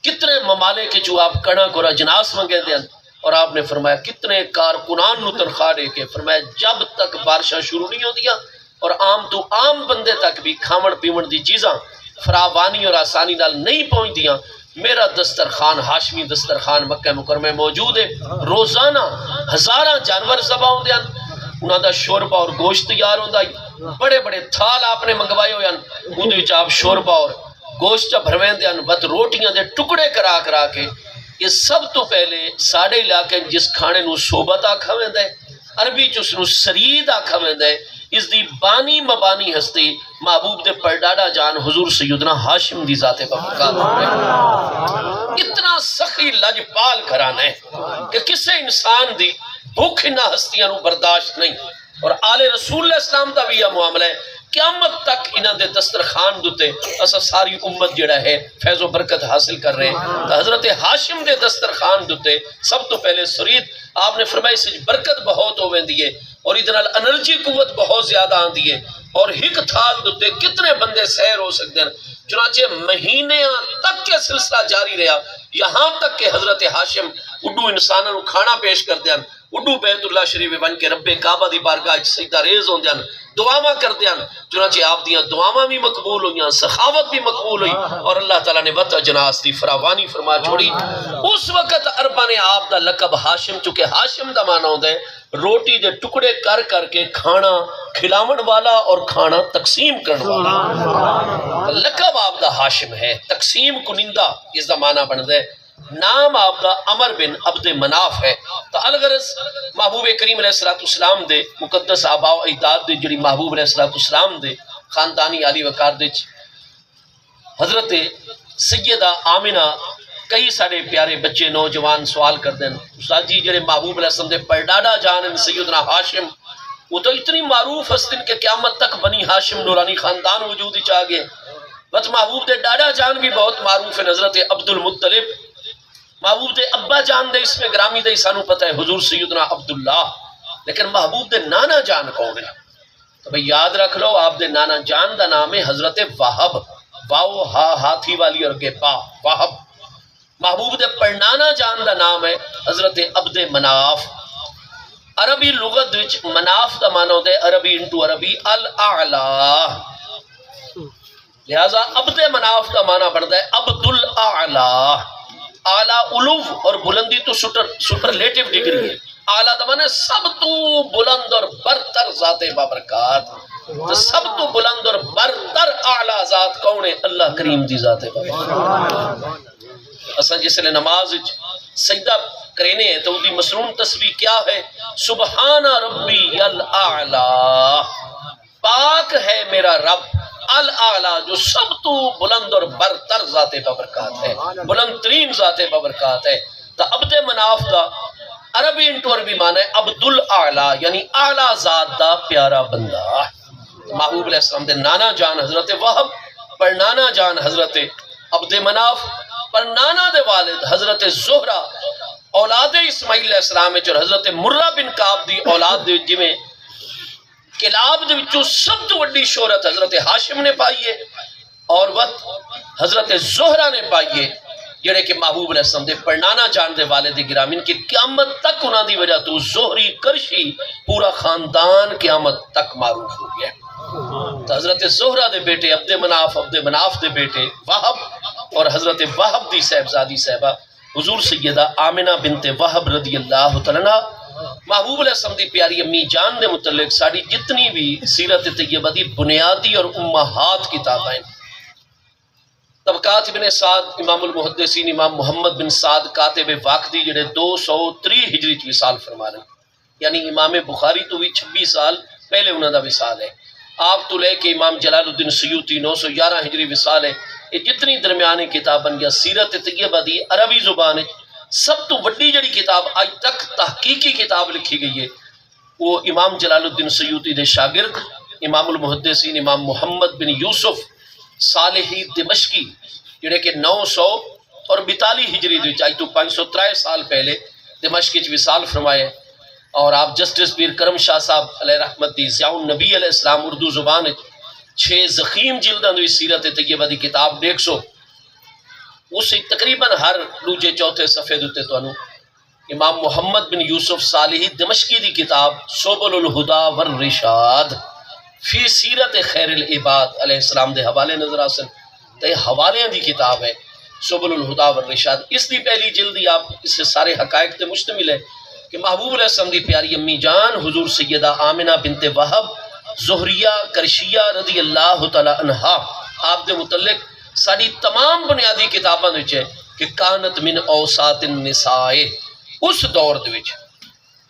کتنے ممالک جو آپ کڑا کو اجناس منگے دیں، اور آپ نے فرمایا کتنے کارکنان نو تنخواہ دے کے فرمایا جب تک بارشاں شروع نہیں ہوندیاں اور عام تو عام بندے تک بھی کھاون پیون دی چیزاں فراوانی اور آسانی نال نہیں پہنچدیاں، میرا دسترخوان ہاشمی دسترخوان مکہ مکرمہ موجود ہے، روزانہ ہزاراں جانور ذبح ہوندے ہیں، انہاں دا شوربہ اور گوشت تیار ہوندا ہے، بڑے بڑے تھال آپ نے منگوائے ہوئے ہیں، اودے وچ آپ شوربہ اور گوشت بھرویندے ہیں، بد روٹیاں دے ٹکڑے کرا کرا کے۔ یہ سب تو پہلے ساڑے علاقے جس کھانے نو صحبت آکھا ویندا ہے، عربی چ اس نو سرید آکھا ویندا ہے، اس دی بانی مبانی ہستی محبوب دے پردادا جان حضور سیدنا ہاشم دی ذات بابرکات ہے۔ اتنا سخی لجپال گھرانا ہے کہ کسے انسان دی بھوک نہ ہستیاں نو برداشت نہیں، اور آل رسول اللہ اسلام دا بھی یہ معاملہ ہے، قیامت تک انہاں دے دسترخوان دوتے اسا ساری امت جڑا ہے فیض و برکت حاصل کر رہے ہیں۔ تو حضرت ہاشم دے دسترخوان دوتے سب تو پہلے سرید آپ نے فرمایا اس برکت بہت ہو ویندی ہے اور ادھر انرجی قوت بہت زیادہ آندی ہے، اور ہک تھال دوتے کتنے بندے سیر ہو سکتے ہیں۔ چنانچہ مہینے تک کے سلسلہ جاری رہا، یہاں تک کہ حضرت ہاشم اڈو انسانوں کو کھانا پیش کرتے ہیں، اڈو بیت اللہ شریف بن کے رب کعبہ دی بارگاہ وچ سجدہ ریز ہوندے ہیں، دعاواں کردے ہیں، چنانچہ آپ دیاں دعاواں بھی مقبول ہوئیاں، سخاوت بھی مقبول ہوئی، اور اللہ تعالیٰ نے وط اجناس دی فراوانی فرما چھوڑی۔ اس وقت عربہ نے آپ دا لقب ہاشم، چونکہ ہاشم دا معنی ہوتا ہے روٹی دے ٹکڑے کر کر کے کھانا کھلاون والا اور کھانا تقسیم کرنے والا، لقب آپ دا ہاشم ہے، تقسیم کنندہ اس دا معنی بنتا ہے۔ نام آپ دا عمر بن عبد مناف ہے۔ تو الغرض محبوب کریم علیہ السلام دے مقدس آباء و اجداد دے جڑی محبوب علیہ السلام دے خاندانی علی وقار دے حضرت سیدہ آمنہ کئی سارے پیارے بچے نوجوان سوال کر دیں استاد جی جڑے محبوب علیہ السلام دے پردادا جان سیدنا ہاشم وہ تو اتنی معروف ہستن کہ قیامت تک بنی ہاشم نورانی خاندان وجود ہی چاہ گئے، بس محبوب دے ڈاڈا جان بھی بہت معروف ہے، حضرت عبد المطلب۔ محبوب دے ابا جان دے اس میں گرامی دے سانو پتہ ہے حضور سیدنا عبداللہ، لیکن محبوب دے نانا جان کون ہے؟ تو بھئی یاد رکھ لو آپ دے نانا جان دا نام ہے حضرت وہب، واو ہا ہاتھی والی اور کے پا وہب۔ محبوب دے پڑنانا جان دا نام ہے حضرت عبد مناف۔ عربی لغت وچ مناف دا معنی ہوتا ہے عربی انٹو عربی الاعلی، لہذا عبد مناف دا معنی بنتا ہے عبد الاعلی۔ اعلیٰ علو اور بلندی تو سپرلیٹیو ڈگری ہے، اعلیٰ دا معنی سب تو بلند اور برتر ذات بابرکات، تو سب تو بلند اور برتر اعلیٰ ذات کون ہے؟ اللہ کریم دی ذات بابرکات۔ اساں جس لئے نماز سجدہ کرینے ہیں تو دی مسنون تسبیح کیا ہے؟ سبحان ربی الاعلی، پاک ہے میرا رب الاعلی جو سب تو بلند اور برتر ذات بابرکات ہے، بلند ترین ذات بابرکات ہے۔ تو عبد مناف دا عربی انٹو عربی معنی ہے عبد الاعلی، یعنی اعلی ذات دا پیارا بندہ۔ محبوب علیہ السلام دے نانا جان حضرت وہب، پر نانا جان حضرت عبد مناف، پر نانا دے والد حضرت زہرہ اولاد اسماعیل علیہ السلام اور حضرت مرہ بن کعب دی اولاد دے جویں کلاب دے وچوں سب تو بڑی شہرت حضرت ہاشم نے پائی ہے اور وقت حضرت زہرہ نے پائی ہے، جڑے کہ محبوب علیہ السلام دے پڑنانا جان دے والد گرامین کی قیامت تک انہاں دی وجہ تو زہری کرشی پورا خاندان قیامت تک معروف ہو گیا۔ تو حضرت زہرہ دے بیٹے عبد مناف دے بیٹے وہب اور حضرت وہب دی صاحبزادی صاحبہ حضور سیدہ آمنہ بنت وہب رضی اللہ تعالیٰ محبوب علیہ السلام دی پیاری امی جان دے متعلق ساری جتنی بھی سیرت طیبہ دی بنیادی اور امہات کتابیں، طبقات ابن سعد امام المحدثین امام محمد بن سعد کاتب واقدی جڑے 203 ہجری چ وصال فرما رہے، یعنی امام بخاری تو بھی 26 سال پہلے انہوں دا وصال ہے، آپ تو لے کے امام جلال الدین سیوطی 911 ہجری وصال ہے۔ یہ جتنی درمیانی کتابیں یا سیرت طیبہ دی عربی زبان ہے سب تو بڑی جڑی کتاب آج تک تحقیقی کتاب لکھی گئی ہے وہ امام جلال الدین سیوطی دے شاگرد امام المحدثین امام محمد بن یوسف صالحی دمشقی جڑے کہ 942 ہجری دے چاہی تو 503 سال پہلے دمشق وچ وصال فرمائے، اور آپ جسٹس پیر کرم شاہ صاحب علیہ رحمت دی ضیاء النبی علیہ السلام اردو زبان 6 زخیم جلداں دی سیرت طیبہ دی کتاب دیکھ سو، اس تقریباً ہر دوجے چوتھے صفحے دوتے تو انہوں امام محمد بن یوسف صالحی دمشقی دی کتاب سبل الہدا والرشاد فی سیرت خیر العباد علیہ السلام دے حوالے نظر آسن تے حوالے دی کتاب ہے سبل الہدا والرشاد. اس دی پہلی جلدی آپ اس سے سارے حقائق تے مشتمل ہے کہ محبوب علیہ السلام دی پیاری امی جان حضور سیدہ آمنہ بنت وہب زہریہ کرشیہ رضی اللہ تعالی عنہا آپ دے متعلق ساری تمام بنیادی کتاباں وچ ہے کہ کانت من اوساط النساء اس دور دے وچ.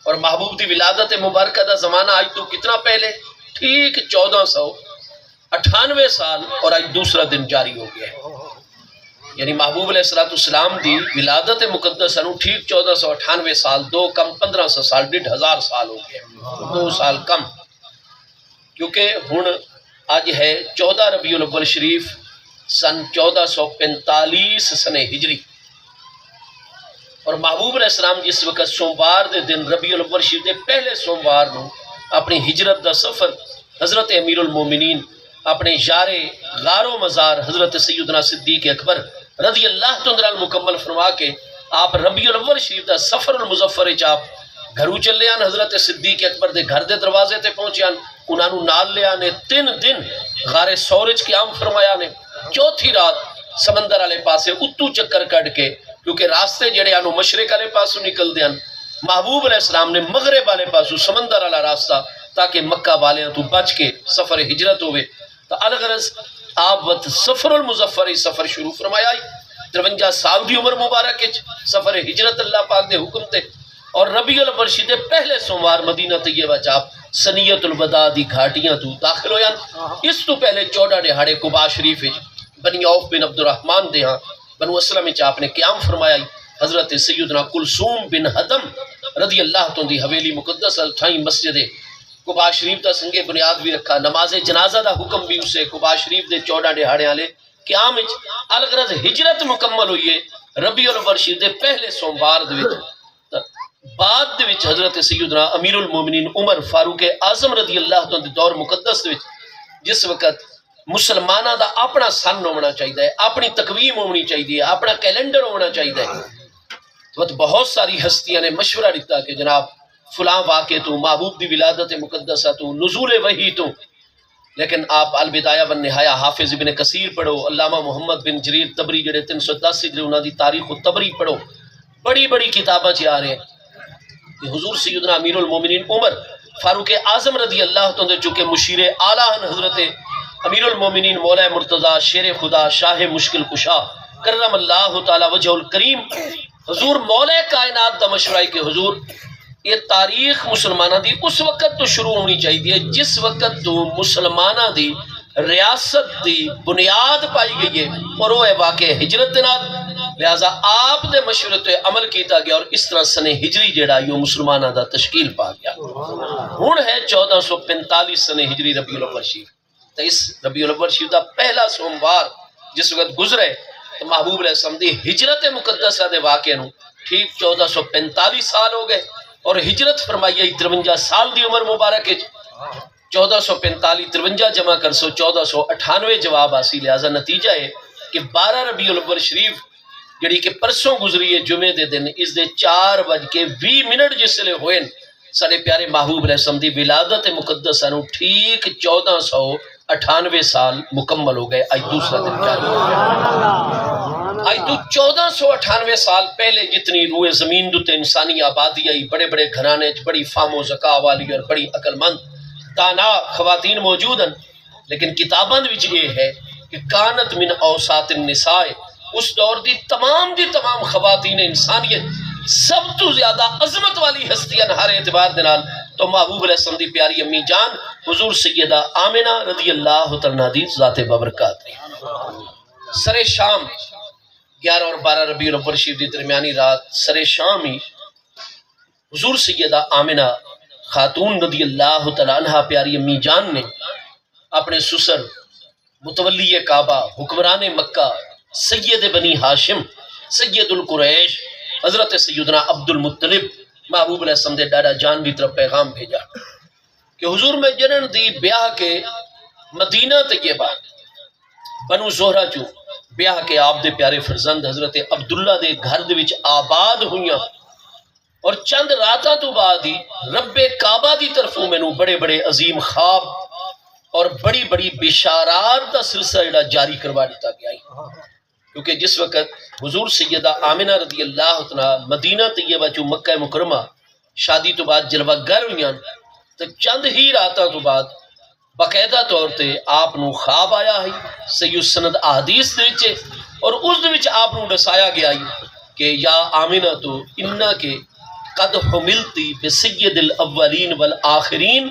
اور محبوب دی ولادت مبارکہ دا زمانہ آج تو کتنا پہلے ٹھیک 1498 سال اور آج دوسرا دن جاری ہو گیا ہے. یعنی محبوب علیہ السلام دی ولادت مقدسہ نو ٹھیک 1498 سال 2 کم 1500 سال 1500 سال ہو گئے 2 سال کم. کیونکہ ہن آج ہے 14 ربیع الاول شریف سن 1445 سن ہجری. اور محبوب علیہ السلام جس وقت سوموار دے دن ربیع الاول شریف دے پہلے سوموار نو اپنی ہجرت دا سفر حضرت امیر المومنین اپنے یار غار و مزار حضرت سیدنا صدیق اکبر رضی اللہ عنہ مکمل فرما کے آپ ربیع الاول شریف دا سفر المظفر وچ آپ گھروں چلے آن. حضرت صدیق اکبر دے گھر دے دروازے تے پہنچے آن, انہاں نو نال لے آنے 3 دن غار سورج قیام فرمایا نے. چوتھی رات سمندر والے پاسے اتو چکر کٹ کے کیونکہ راستے جڑے آنو مشرق والے پاسوں نکل دے آن, محبوب علیہ السلام نے مغرب والے پاسوں سمندر والا راستہ تاکہ مکہ والے تو بچ کے سفر ہجرت ہوئے. تو الغرض آپ وقت سفر المظفر سفر شروع فرمایا 53 سال دی عمر مبارک سفر ہجرت اللہ پاک دے حکم تے. اور ربیع الاول دے پہلے سوموار مدینہ طیبہ چ آپ سنیت الوداع دی گھاٹیاں تو داخل ہویا. اس تو پہلے 14 دہاڑے قباء شریف بنی عوف بن عبد الرحمن دے ہاں بنو اسلم وچ آپ نے قیام فرمایا. حضرت سیدنا کلثوم بن حدم رضی اللہ عنہ دی حویلی مقدس ٹھائیں مسجد قباء شریف دا سنگ بنیاد بھی رکھا. نماز جنازہ دا حکم بھی اسے قباء شریف دے 14 دہاڑے والے قیام وچ. الغرض ہجرت مکمل ہوئی ہے ربیع الاول دے پہلے سوموار دے وچ. بعد دے وچ حضرت سیدنا امیر المومنین عمر فاروق اعظم رضی اللہ عنہ دے دور مقدس دے وچ جس وقت مسلمانہ دا اپنا سن ہونا چاہیے, اپنی تقویم ہونی چاہیے, اپنا کیلنڈر ہونا چاہیے, تو بہت ساری ہستیاں نے مشورہ دیتا کہ جناب فلاں واقعے تو محبوب دی ولادت مقدسہ تو نزول وحی تو. لیکن آپ البدایہ والنہایہ حافظ ابن کثیر پڑھو, علامہ محمد بن جریر طبری جڑے 310 ہجری انہاں دی تاریخ الطبری پڑھو, بڑی بڑی کتاباں چ آ رہے ہیں کہ حضور سیدنا امیر المومنین عمر فاروق اعظم رضی اللہ عنہ چونکہ مشیر اعلیٰ حضرت امیر المومنین مولا مرتضیٰ شیر خدا شاہ مشکل کشا کرم اللہ تعالی وجہ الکریم حضور مولا کائنات دا مشورہ کہ حضور یہ تاریخ مسلمانہ دی اس وقت تو شروع ہونی چاہیے جس وقت تو مسلمانہ دی ریاست دی بنیاد پائی گئی ہے اور وہ ہے واقع ہجرت دنات. لہذا آپ دے مشورے تے عمل کیتا گیا اور اس طرح سن ہجری جڑا یہ مسلمانہ دا تشکیل پا گیا. ہن ہے 1445 سن ہجری ربیع الاول شریف. تو اس ربیع الاول شریف دا پہلا سوموار جس وقت گزرے تو محبوب علیہ السلام دی ہجرت مقدسہ دے واقعے نو ٹھیک 1445 سال ہو گئے اور ہجرت فرمائی 53 سال دی عمر مبارک 1445 53 جمع کر سو 1498 جواب حاصل. لہذا نتیجہ ہے کہ 12 ربیع الاول شریف جڑی کہ پرسوں گزری ہے جمعے دے دن اس دے 4:20 جس لئے ہوئے سارے پیارے محبوب علیہ السلام دی ولادت مقدسہ نو ٹھیک 1498 سال مکمل ہو گئے. آج دوسرا دن جاری ہو گیا. آج تو 1498 سال پہلے جتنی روئے زمین دوتے انسانی آبادی آئی, بڑے بڑے گھرانے بڑی فام و زکا والی اور بڑی عقل مند دانا خواتین موجود ہیں, لیکن کتاباں وچ یہ ہے کہ کانت من اوساط النساء اس دور دی تمام خواتین انسانیت سب تو زیادہ عظمت والی ہستیاں ہر اعتبار دنال تو محبوب علیہ السلام دی پیاری امی جان حضور سیدہ آمنہ رضی اللہ عنہا دی ذات بابرکات رہی. سر شام 11 اور 12 ربیع الاول شریف دی درمیانی رات سر شام ہی حضور سیدہ آمنہ خاتون رضی اللہ تعالی عنہ پیاری امی جان نے اپنے سسر متولی کعبہ حکمران مکہ سید بنی ہاشم سید القریش حضرت سیدنا عبد المطلب محبوب علیہ السلام دے ڈاڈا جان دی طرف پیغام بھیجا کہ حضور میں جنن دی بیاہ کے مدینہ طیبہ بنو زہرہ چو بیاہ کے آپ دے پیارے فرزند حضرت عبداللہ دے گھر دے وچ آباد ہویاں اور چند راتاں تو بعد ہی رب کعبہ دی طرفوں مینوں بڑے بڑے عظیم خواب اور بڑی بڑی بشارات دا سلسلہ جڑا جاری کروا دیتا گیا ہے، کیونکہ جس وقت حضور سیدہ آمنہ رضی اللہ تعالی مدینہ طیبہ چوں مکہ مکرمہ شادی تو بعد جلوہ گر ہوئیاں تو چند ہی راتاں تو بعد باقاعدہ طور تے آپ نو خواب آیا ہے صحیح سند احادیث دے وچ، اور اس دے وچ آپ نو دسایا گیا ہے کہ یا آمنہ تو انہ کے قد حملتی بسید الاولین والآخرین،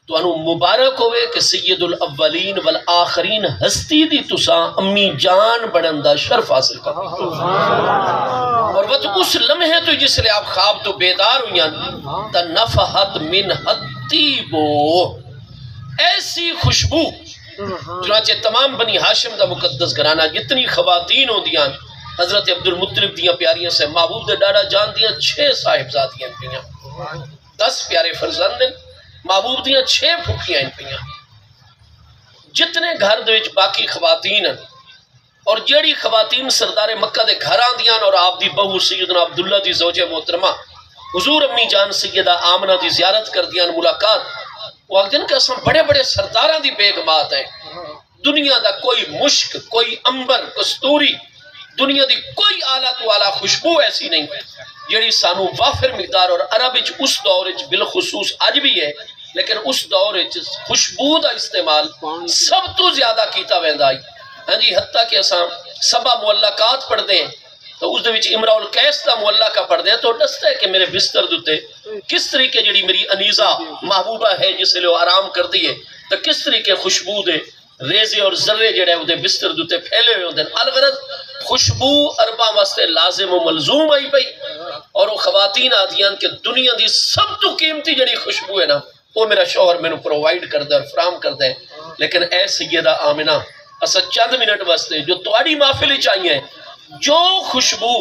تو انو مبارک ہوئے کہ سید الاولین والآخرین ہستی دی تساں امی جان بنن دا شرف حاصل کر، اور وہ تو اس لمحے تو جس لئے آپ خواب تو بیدار ہوئیاں تا نفحت من حتیبو، ایسی خوشبو چنانچہ تمام بنی ہاشم دا مقدس گھرانہ جتنی خواتین ہوں دیاں حضرت عبد المطلب دیاں پیاریاں سے محبوب دے ڈاڑا جان دیاں 6 صاحبزادیاں پیاں، 10 پیارے فرزند محبوب دیاں 6 پھوپھیاں پیاں، جتنے گھر دے وچ باقی خواتین اور جیڑی خواتین سردار مکہ دے گھر آندیاں اور آپ دی بہو سیدنا عبداللہ دی زوجہ محترمہ حضور امی جان سیدہ آمنہ دی زیارت کر دیاں ملاقات، وہ دن کہ اساں بڑے بڑے سرداراں دی بیگمات ہیں، دنیا دا کوئی مشک، کوئی امبر، کستوری، دنیا دی کوئی اعلیٰ تو اعلیٰ خوشبو ایسی نہیں جیڑی سانو وافر مقدار، اور عرب وچ اس دور وچ بالخصوص اج بھی ہے لیکن اس دور وچ خوشبو دا استعمال سب تو زیادہ کیتا ویندا ہے، ہاں جی، حتیٰ کہ اساں سبا معلقات پڑھ دیں تو اس دے وچ امرؤ القیس دا معلقہ پڑھ دیں تو دستا ہے کہ میرے بستر دوتے کس طریقے جڑی میری انیزہ محبوبہ ہے جس لئے وہ آرام کر دیئے تو کس طریقے خوشبو دے ریزے اور ذرے جڑے وہ دے بستر دوتے پھیلے ہوئے ہوندے، الغرض خوشبو عرباں واسطے لازم و ملزوم آئی پئی، اور وہ خواتین آدیاں کہ دنیا دی سب تو قیمتی جڑی خوشبو ہے نا وہ میرا شوہر میں نے پرووائیڈ کر دے اور فراہم کر دے، لیکن اے سیدہ آمنہ اسا چند منٹ واسطے جو تواڈی محفل چاہیے جو خوشبو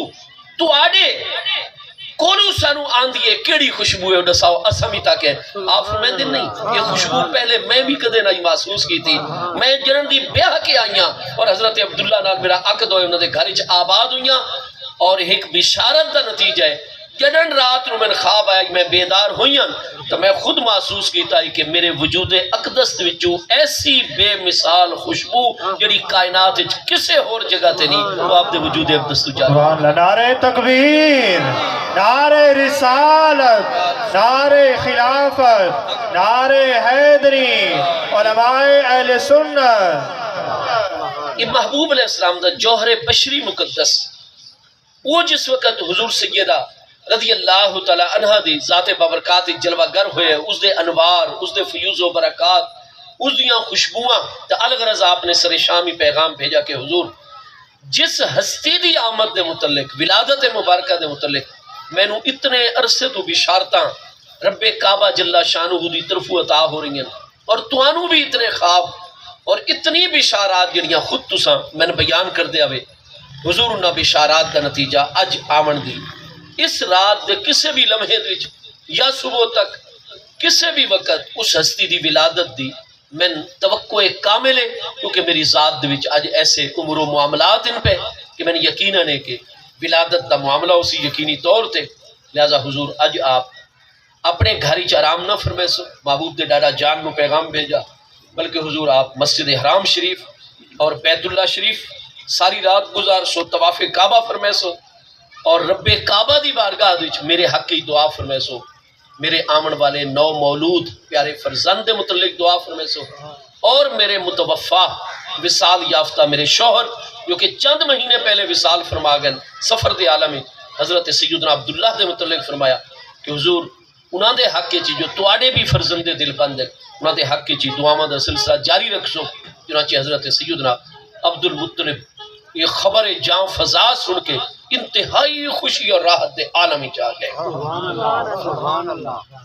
تواڈے کونو سانو آندھی ہے کیڑی خوشبو ہے دساؤ اسا بھی تاکہ آپ فرمائیں نہیں یہ خوشبو پہلے میں بھی کدے نہیں محسوس کی تھی، میں جنن دی بیاہ کے آئیاں اور حضرت عبداللہ نال میرا عقد ہوئے انہوں نے گھر وچ آباد ہوئیاں، اور ایک بشارت دا نتیجہ ہے جدن رات نو میں خواب آیا میں بیدار ہوئیاں تو میں خود محسوس کیتا ہے کہ میرے وجود اقدس وچوں ایسی بے مثال خوشبو جڑی کائنات وچ کسے اور جگہ تے نہیں وہ آپ دے وجود اقدس تو جا سبحان اللہ، نعرہ تکبیر، نعرہ رسالت، نعرہ خلافت، نعرہ حیدری، علماء اہل سنت۔ یہ محبوب علیہ السلام دا جوہر بشری مقدس وہ جس وقت حضور سیدہ رضی اللہ تعالی عنہ دی ذات بابرکات جلوہ گر ہوئے، اس دے انوار، اس دے فیوز و برکات، اس دیاں خوشبواں، تا الغرض آپ نے سر شامی پیغام بھیجا کہ حضور جس ہستی دی آمد دے متعلق، ولادت مبارکہ دے متعلق میں نو اتنے عرصے تو بشارتاں رب کعبہ جل شانہ دی طرف عطا ہو رہی ہیں، اور توانو بھی اتنے خواب اور اتنی بشارات جڑیاں خود تساں میں نے بیان کر دیا وے، حضور انہاں بشارات دا نتیجہ اج آمن دی اس رات دے کسے بھی لمحے وچ یا صبح تک کسے بھی وقت اس ہستی دی ولادت دی میں توقع کامل ہے، کیونکہ میری ذات دے وچ اج ایسے امور و معاملات ان پہ کہ میں نے یقیناً ہے کہ ولادت دا معاملہ اسی یقینی طور تے، لہذا حضور اج آپ اپنے گھر وچ آرام نہ فرمائے سو، محبوب دے ڈاڈا جان نو پیغام بھیجا، بلکہ حضور آپ مسجد حرام شریف اور بیت اللہ شریف ساری رات گزار سو، طواف کعبہ فرمائے سو، اور رب کعبہ دی بارگاہ وچ میرے حق کی دعا فرمائے سو، میرے آمن والے نو مولود پیارے فرزند دے متعلق دعا فرمائے سو، اور میرے متوفا وصال یافتہ میرے شوہر جو کہ چند مہینے پہلے وصال فرما گئے سفر دے عالم میں، حضرت سیدنا عبداللہ دے متعلق فرمایا کہ حضور انہاں دے حق چی جو تواڈے بھی فرزند دل بند ہے انہاں دے حق چی دعاواں دا سلسلہ جاری رکھسو، چنانچہ حضرت سیدنا عبد المطلب یہ خبر جاں فضا سن کے انتہائی خوشی اور راحت دے عالمی چاہ گئے،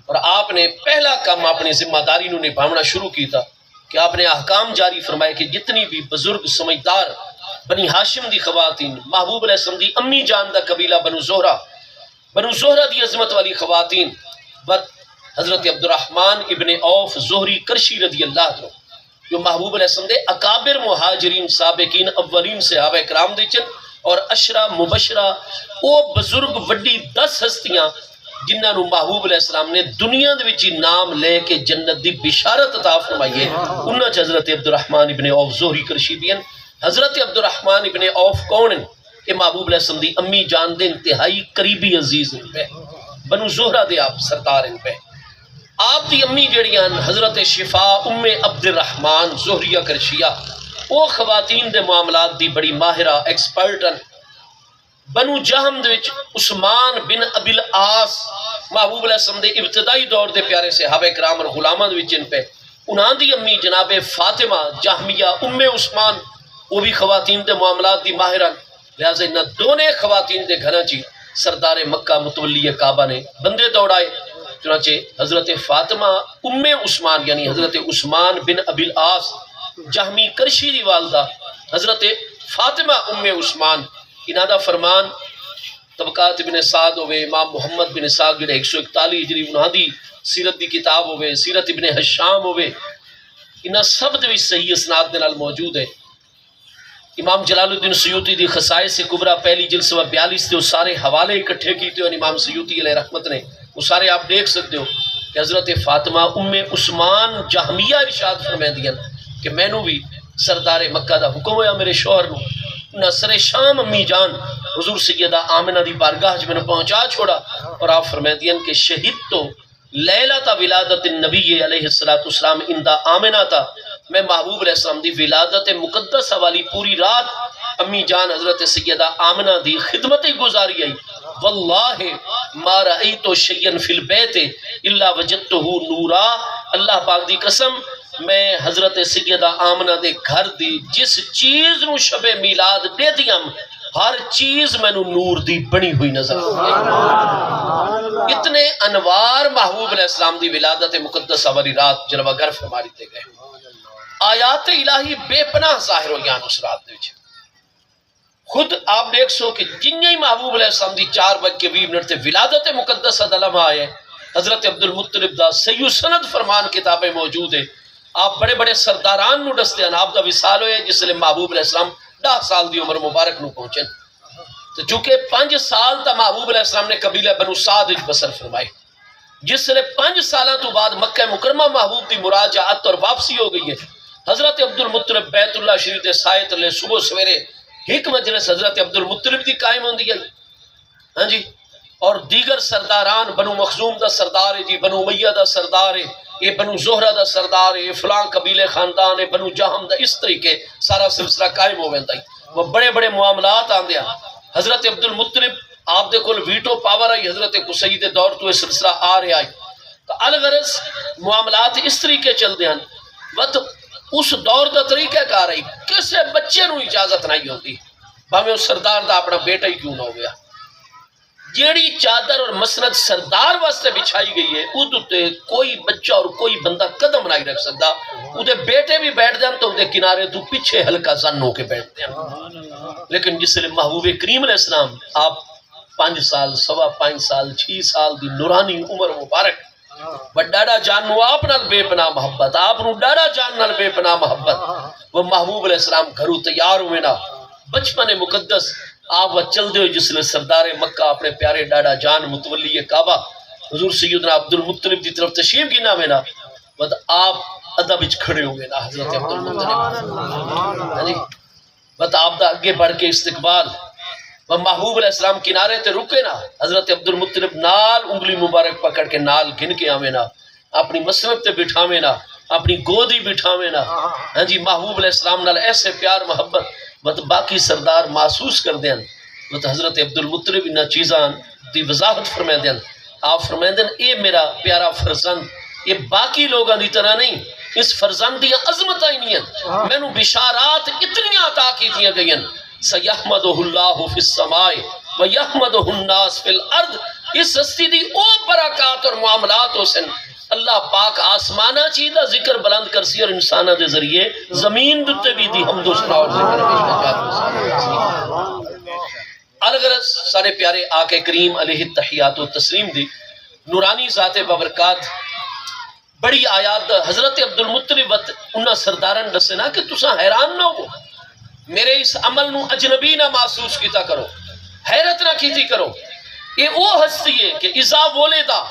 اور آپ نے پہلا کام اپنی ذمہ داری نو نبھاونا شروع کی تھا کہ آپ نے احکام جاری فرمائے کہ جتنی بھی بزرگ سمجھدار بنی ہاشم دی خواتین، محبوب علیہ السلام دی امی جان دا قبیلہ بنو زہرہ دی عظمت والی خواتین، حضرت عبد الرحمن ابن عوف زہری کرشی رضی اللہ عنہ جو محبوب علیہ السلام دے اکابر مہاجرین سابقین اولین صحابہ کرام دے چن، اور اشرا مبشرہ او بزرگ وڈی 10 ہستیاں جنہاں نو محبوب علیہ السلام نے دنیا دے وچ نام لے کے جنت دی بشارت عطا فرمائی ہے، انہاں چ حضرت عبد الرحمن ابن عوف زہری کرشی بھی ہیں۔ حضرت عبد الرحمن ابن عوف کون ہیں؟ کہ محبوب علیہ السلام دی امی جان دے انتہائی قریبی عزیز ہیں پہ، بنو زہرہ دے آپ سردار ہیں پہ۔ آپ دی امی جڑیاں حضرت شفا ام عبد الرحمن زہریہ کرشیہ، وہ خواتین دے معاملات دی بڑی ماہرہ ایکسپرٹ ہیں۔ بنو جہم دے وچ عثمان بن ابی العاص محبوب علیہ السلام دے ابتدائی دور دے پیارے صحابہ کرام اور غلاماں دے وچ ان پہ انہاں دی امی جناب فاطمہ جہمیہ ام عثمان، وہ بھی خواتین دے معاملات دی ماہرہ، لہٰذا انہاں دونے خواتین دے گھراں چی سردار مکہ متولی کعبہ نے بندے دوڑائے۔ چنانچہ حضرت فاطمہ ام عثمان یعنی حضرت عثمان بن ابی العاص جہمی کرشی دی والدہ حضرت فاطمہ ام عثمان، انہاں دا فرمان طبقات ابن سعد ہوئے، امام محمد بن اسحاق جڑے 141 ہجری انہاں دی سیرت دی کتاب ہوئے، سیرت ابن حشام ہوئے، انہاں سب دے وچ صحیح اسناد دے نال موجود ہے۔ امام جلال الدین سیوطی دی خصائص کبریٰ پہلی جلد 42 تے وہ سارے حوالے اکٹھے کیتے ہیں امام سیوطی علیہ رحمت نے، وہ سارے آپ دیکھ سکتے ہو کہ حضرت فاطمہ ام عثمان جہمیہ ارشاد فرمائندی ہیں کہ میں نو بھی سردار مکہ دا حکم ہویا میرے شوہر نو نصر شام امی جان حضور سیدہ آمنہ دی بارگاہ میں نے پہنچا چھوڑا، اور آپ فرمائندی ہیں کہ شہید تو لیلۃ ولادت النبی علیہ السلام اندہ آمنہ تھا، میں محبوب علیہ السلام دی ولادت مقدس والی پوری رات امی جان حضرت سیدہ آمنہ دی خدمت گزاری آئی، واللہ ما رأیت شیئا فی البیت الا وجدتہ نورا، اللہ پاک دی قسم میں حضرت سیدہ آمنہ دے گھر دی جس چیز نو شب میلاد دے دیام ہر چیز میں نور دی بنی ہوئی نظر آئی۔ اتنے انوار محبوب علیہ السلام دی ولادت مقدسہ والی رات جلوہ گر فرما دیتے گئے، آیات الہی بے پناہ ظاہر ہوئیاں اس رات دے خود آپ دیکھ سو کہ جنہی محبوب علیہ السلام دی 4:20 تے ولادت مقدسہ دا لمحہ آئے، حضرت عبد المطلب دا صحیح سند فرمان کتابیں موجود ہے، آپ بڑے بڑے سرداران نو دستے ہیں، آپ دا وصال ہوئے جس لئے محبوب علیہ السلام 10 سال دی عمر مبارک نو پہنچے، تو چونکہ 5 سال تا محبوب علیہ السلام نے قبیلہ بنو سعد بسر فرمائے، جس لئے 5 سالہ تو بعد مکہ مکرمہ محبوب دی مراجعت اور واپسی ہو گئی ہے۔ حضرت عبد المطلب بیت اللہ شریف دے سائے تلے صبح سویرے ایک مجلس حضرت عبد المطلب دی قائم ہوندی ہے، ہاں جی، اور دیگر سرداران بنو مخزوم دا سردار ہے جی، بنو امیہ دا سردار ہے، یہ بنو زہرہ دا سردار ہے، یہ فلان قبیلے خاندان ہے، بنو جہم دا، اس طریقے سارا سلسلہ قائم ہو گیا، وہ بڑے بڑے معاملات آندیا۔ حضرت عبد المطلب آپ دے کل ویٹو پاور آئی، حضرت قصی دے دور تو یہ سلسلہ آ رہے آئی، تو الغرض معاملات اس طریقے چل دے ہیں، وقت اس دور دا طریقہ کار رہی کسے بچے نو اجازت نہیں ہوتی، باہمیں اس سردار دا اپنا بیٹا ہی کیوں نہ ہو گیا، جیڑی چادر اور مسند سردار واسطے بچھائی گئی ہے ادھو تے کوئی بچہ اور کوئی بندہ قدم نہیں رکھ سکتا، ادھے بیٹے بھی بیٹھ دیں تو ادھے کنارے تو پیچھے ہلکا زن ہو کے بیٹھ دیں۔ لیکن جس لئے محبوب کریم علیہ السلام آپ 5 سال 5.25 سال 6 سال دی نورانی عمر مبارک، ڈاڑا جان نو آپ نال بے پناہ محبت، آپ نو ڈاڑا جان نال بے پناہ محبت، وہ محبوب علیہ السلام گھرو تیار ہوئے نا بچپن مقدس آپ وہ چل دے ہو جس لئے سردار مکہ اپنے پیارے ڈاڑا جان متولی کعبہ حضور سیدنا عبد المطلب دی طرف تشریف گینا میں نا ود آپ ادب اچ کھڑے ہوئے نا حضرت عبد المطلب ود آپ دا اگے بڑھ کے استقبال، وہ محبوب علیہ السلام کنارے تے رکے نا، حضرت عبد المطلب نال انگلی مبارک پکڑ کے نال گن کے آوے نا، اپنی مسند تے بٹھاوے نا، اپنی گودی بٹھاوے نا، ہاں جی، محبوب علیہ السلام نال ایسے پیار محبت وقت باقی سردار محسوس کر دیں، وقت حضرت عبد المطلب انہا چیزاں دی وضاحت فرمائے دیں، آپ فرمائے دیں اے میرا پیارا فرزند، یہ باقی لوگاں دی طرح نہیں، اس فرزند دی عظمت آئی نہیں ہیں، میں نو بشارات اتنی عطا کی دیا گئی ہیں، سَيَحْمَدُهُ اللَّهُ فِي السَّمَاءِ وَيَحْمَدُهُ النَّاسِ فِي الْأَرْضِ، اس ہستی دی او برکات اور معاملات ہو سن، اللہ پاک آسمانہ چیدہ ذکر بلند کرسی اور انسانہ دے ذریعے زمین دتے بھی دی حمد و ثنا اور ذکر الغرض سارے پیارے آقا کریم علیہ التحیات و تسلیم دی نورانی ذات بابرکات بڑی آیات حضرت عبد المطلب انہا سردارن دسنا کہ تساں حیران نہ ہو، میرے اس عمل نو اجنبی نہ محسوس کیتا کرو، حیرت نہ کیتی کرو، یہ وہ ہستی ہے کہ اذا ولیدا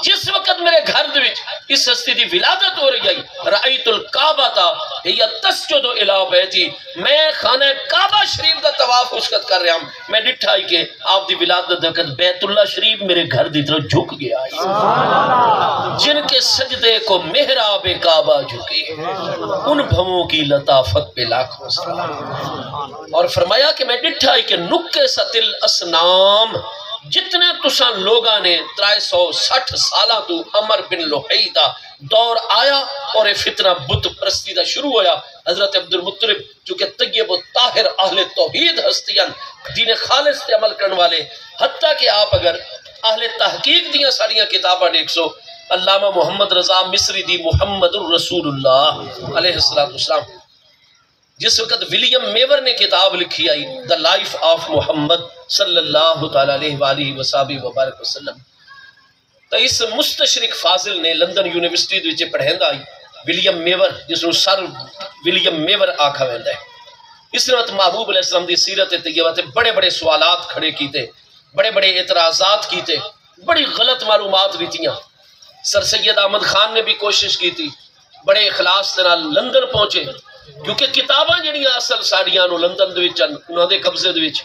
جس وقت میرے گھر دے وچ اس ہستی دی ولادت ہو رہی ہے رأیت الکعبہ تا ہی تسجد الی بیتی میں خانہ کعبہ شریف دا طواف اس وقت کر رہا ہوں میں ڈٹھا ہی کہ آپ دی ولادت دے وقت بیت اللہ شریف میرے گھر دی طرف جھک گیا ہے جن کے سجدے کو محراب کعبہ جھکے ان بھووں کی لطافت پہ لاکھوں سلام اور فرمایا کہ میں ڈٹھا ہی کہ نکے ستل اسنام جتنے تساں لوگاں نے 360 سالاں تو عمر بن لحی دا دور آیا اور یہ فتنہ بت پرستی دا شروع ہویا حضرت عبد المطلب چونکہ طیب و طاہر اہل توحید ہستیاں دین خالص تے عمل کرنے والے حتیٰ کہ آپ اگر اہل تحقیق دیاں ساریاں کتاباں دیکھ سو علامہ محمد رضا مصری دی محمد الرسول اللہ علیہ السلام جس وقت ولیم میور نے کتاب لکھی آئی دا لائف آف محمد صلی اللہ تعالیٰ علیہ وآلہ وصحبہ وبارک وسلم تو اس مستشرق فاضل نے لندن یونیورسٹی دوچے پڑھیں آئی ولیم میور جس نے سر ولیم میور آکھا ویندہ ہے اس نے محبوب علیہ السلام دی سیرت طیبہ تے بڑے بڑے سوالات کھڑے کیتے بڑے بڑے اعتراضات کیتے بڑی غلط معلومات دیتیاں سر سید احمد خان نے بھی کوشش کی تھی بڑے اخلاص دے نال لندن پہنچے کیونکہ کتاباں جڑیاں اصل ساڑیاں نو لندن دے وچ انہاں دے قبضے دے وچ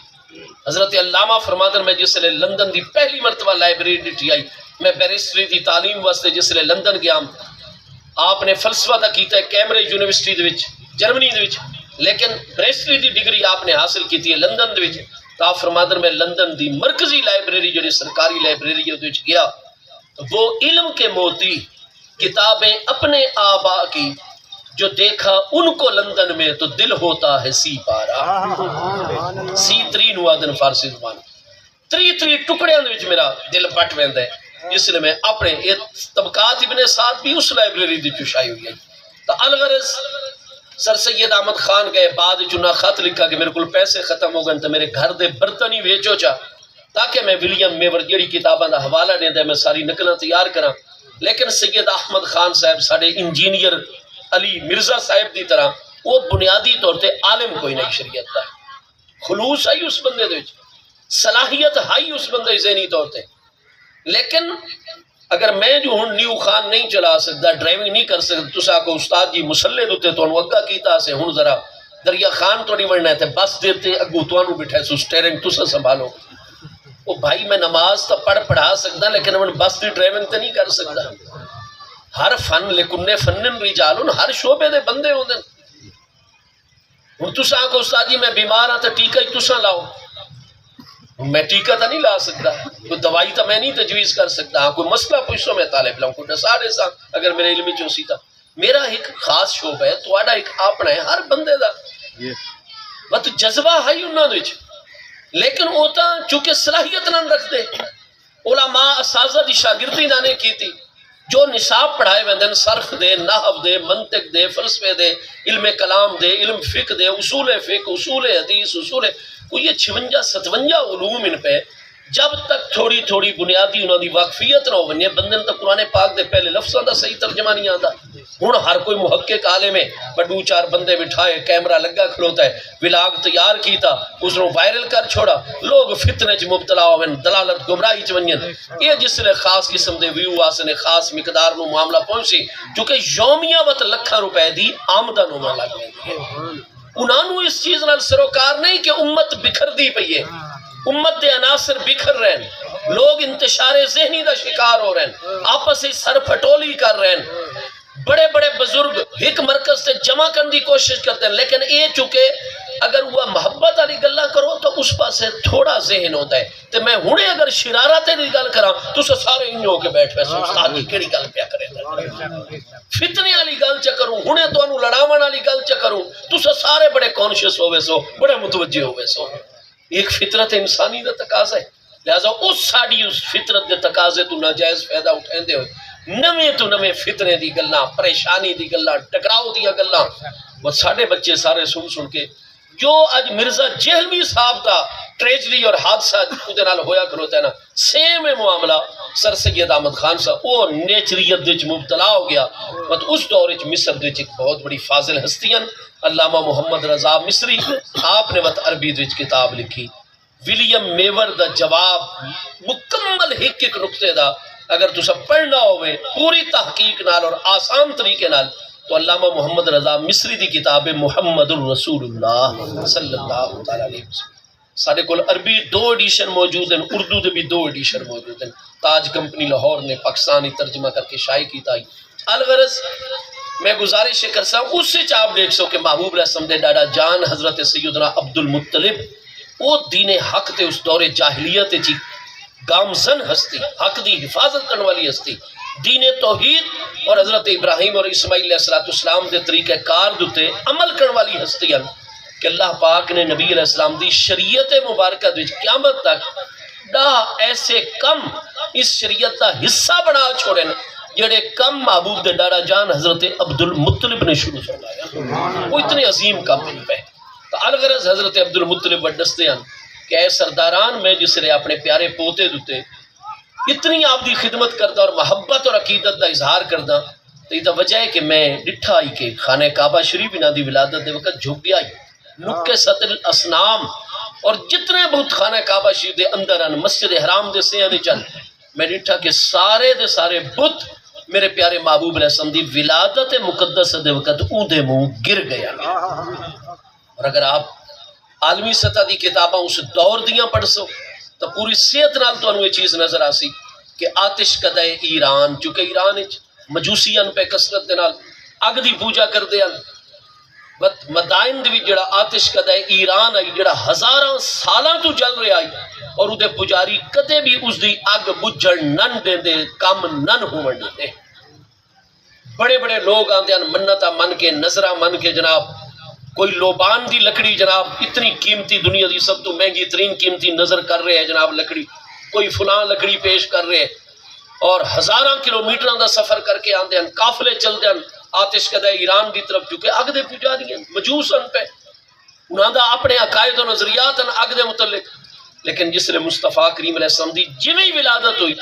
حضرت علامہ فرمادن میں جس لے لندن دی پہلی مرتبہ لائبریری ڈٹھی آئی میں بیرسٹری دی تعلیم واسطے جس لے لندن گیا آپ نے فلسفہ دا کیتا ہے کیمبرج یونیورسٹی دے وچ جرمنی دے وچ لیکن بیرسٹری دی ڈگری آپ نے حاصل کیتی ہے لندن دے وچ تو آپ فرمادن میں لندن دی مرکزی لائبریری جڑی سرکاری لائبریری دے وچ گیا تو وہ علم کے موتی کتابیں اپنے آبا کی جو دیکھا ان کو لندن میں تو دل ہوتا ہے سی پارا سی تری نوادن فارسی زبان تری ٹکڑے اندر میرا دل پٹ ویند ہے اس لئے میں اپنے طبقات ابن سعد بھی اس لائبریری دی چشائی ہوئی ہے تو الغرض سر سید احمد خان گئے بعد چنا خط لکھا کہ میرے کل پیسے ختم ہو گئے تو میرے گھر دے برتنی ویچو چا تاکہ میں ولیم میور جڑی کتاباں دا حوالہ دے دے میں ساری نقلیں تیار کراں لیکن سید احمد خان صاحب ساڑے انجینئر علی مرزا صاحب دی طرح وہ بنیادی طور تے عالم کوئی نہیں شریعت دا خلوص آئی اس بندے دے صلاحیت ہائی اس بندے ذہنی طور تے لیکن اگر میں جو ہوں نیو خان نہیں چلا سکتا ڈرائیونگ نہیں کر سکتا تو سا کو استاد جی مسلے دوتے تو انوگا کیتا سے ہوں ذرا دریا خان تو نہیں ورنہ ہے بس دیتے اگو تو انو بٹھائے سو سٹیرنگ تو سا سنبھالو وہ بھائی میں نماز تو پڑھا سکتا لیکن میں بس دی ڈرائیونگ تو نہیں کر سکتا ہر فن لکن فنن رجالن ہر شعبے دے بندے ہوں دیں ہوں تو سا کو استاد جی میں بیمار ہاں تو ٹیکہ ہی تو سا لاؤ میں ٹیکہ تو نہیں لا سکتا کوئی دوائی تو میں نہیں تجویز کر سکتا ہاں کوئی مسئلہ پوچھو میں طالب لاؤں کوئی ڈسا ڈیسا اگر میرے علمی چوسی تھا میرا ایک خاص شعبہ ہے تو آڈا ایک اپنا ہے ہر بندے دا بس جذبہ ہے انہوں نے لیکن ہوتا چونکہ صلاحیت نہ رکھ دے علماء اساتذہ دی شاگردی نانے کی تھی جو نصاب پڑھائے ویندن صرف دے نحو دے منطق دے فلسفے دے علم کلام دے علم فقہ دے اصول فقہ اصول حدیث اصول کوئی یہ 56-57 علوم ان پہ جب تک تھوڑی تھوڑی بنیادی انہوں دی واقفیت نہ ہونے بندن تک قرآن پاک دے پہلے لفظوں دا صحیح ترجمہ نہیں آتا ہوں ہر کوئی محقق عالم ہے بڑو چار بندے بٹھائے کیمرہ لگا کھلوتا ہے ولاگ تیار کیتا اس نے وائرل کر چھوڑا لوگ فتنے چ مبتلا ہوئے دلالت گمراہی چ ونجن یہ جس نے خاص قسم دے ویو آسنے خاص مقدار نو معاملہ پہنچی چونکہ یومیہ وقت لکھاں روپے دی آمدن ہونا لگ گئی انہوں اس چیز نال سروکار نہیں کہ امت بکھر دی پئیے امت دے عناصر بکھر رہے ہیں لوگ انتشار ذہنی دا شکار ہو رہے ہیں آپس ہی سر پھٹولی کر رہے ہیں بڑے بڑے بزرگ ایک مرکز سے جمع کرنے دی کوشش کرتے ہیں لیکن یہ چونکہ اگر وہ محبت والی گلاں کرو تو اس پاسے تھوڑا ذہن ہوتا ہے تو میں ہنے اگر شرارت دی گل کراں تو سارے انجو کے بیٹھ ویسے استاد کی کیڑی گل پیا کرے فتنے والی گل چ کروں ہنے تانوں لڑاون والی گل چ کروں تو سارے بڑے کانشیس ہووے سو بڑے متوجہ ہووے سو ایک فطرت انسانی دا تقاضا ہے لہذا اس ساڑی اس فطرت دے تقاضے تو ناجائز فائدہ اٹھائیں دے ہوئے نویں تو نویں فتنے دی گلاں پریشانی دی گلاں ٹکراؤ دی گلاں وہ ساڑے بچے سارے سن کے جو آج مرزا جہلوی صاحب دا ٹریجری اور حادثہ خودے نال ہویا کروتا ہے نا سیم معاملہ سر سید احمد خان صاحب وہ نیچریت دے مبتلا ہو گیا بس اس دور وچ مصر دے ایک بہت بڑی فاضل ہستیاں علامہ محمد رضا مصری آپ نے وقت عربی وچ کتاب لکھی ولیم میور دا جواب مکمل ایک نقطے دا اگر تسا پڑھنا ہوئے پوری تحقیق نال اور آسان طریقے نال تو علامہ محمد رضا مصری دی کتاب محمد الرسول اللہ صلی اللہ تعالی علیہ وسلم. سارے کول عربی 2 ایڈیشن موجود ہیں، اردو دے بھی 2 ایڈیشن موجود ہیں. تاج کمپنی لاہور نے پاکستانی ترجمہ کر کے شائع کیتا ہے. الغرض میں گزارش کرسا اس سے آپ دیکھ سو کہ محبوب علیہ السلام دے ڈاڈا جان حضرت سیدنا عبد المطلب وہ دین حق تے اس دور جاہلیت چی گامزن ہستی، حق دی حفاظت کرنے والی ہستی، دین توحید اور حضرت ابراہیم اور اسماعیل علیہ السلام دے طریقہ کار دوتے عمل کرنے والی ہستی ہیں کہ اللہ پاک نے نبی علیہ السلام دی شریعت مبارکہ دی قیامت تک دا ایسے کم اس شریعت دا حصہ بنا چھوڑے جڑے کم محبوب دے ڈاڑا جان حضرت عبد المطلب نے شروع فرمایا. وہ اتنے عظیم کام ان پہ تو الغرض حضرت عبد المطلب وڈستے ہیں کہ اے سرداران میں جس نے اپنے پیارے پوتے دوتے اتنی آپ دی خدمت کردا اور محبت اور عقیدت دا اظہار کردا تو یہ وجہ ہے کہ میں ڈٹھا آئی کہ خانہ کعبہ شریف انہاں دی ولادت دے وقت جھک گیا نکے ست الاسنام اور جتنے بت خانہ کعبہ شریف دے اندر ہیں مسجد حرام دے سیاں دے چل میں ڈٹھا کہ سارے دے سارے بت میرے پیارے محبوب علیہ السلام دی ولادت مقدس دے وقت اون دے منہ گر گیا. اور اگر آپ عالمی سطح دی کتاباں اس دور دیاں پڑھ سو تو پوری صحت نال تو انہوں یہ چیز نظر آسی کہ آتش کدے ایران چونکہ ایران مجوسیاں پہ کسرت دے نال اگ دی پوجا کر دے مدائن دی جڑا آتش کدے ایران آئی جڑا ہزاراں سالاں تو جل رہا آئی اور وہ پجاری کدے بھی اس دی اگ بجھڑ نن دے دے کام نن ہون دے. بڑے بڑے لوگ آندے ہیں منتہ من کے نظرہ من کے جناب کوئی لوبان دی لکڑی جناب اتنی قیمتی دنیا دی سب تو مہنگی ترین قیمتی نظر کر رہے ہیں جناب لکڑی کوئی فلاں لکڑی پیش کر رہے ہیں اور ہزاراں کلومیٹراں دا سفر کر کے آندے ہیں قافلے چل دے ہیں آتش کدے ایران دی طرف چونکہ اگ دے پجاری ہیں مجوس ان پہ انہاں دا اپنے عقائد و نظریات ان اگ دے متعلق. لیکن جس نے مصطفیٰ کریم علیہ السلام دی جویں ولادت ہوئی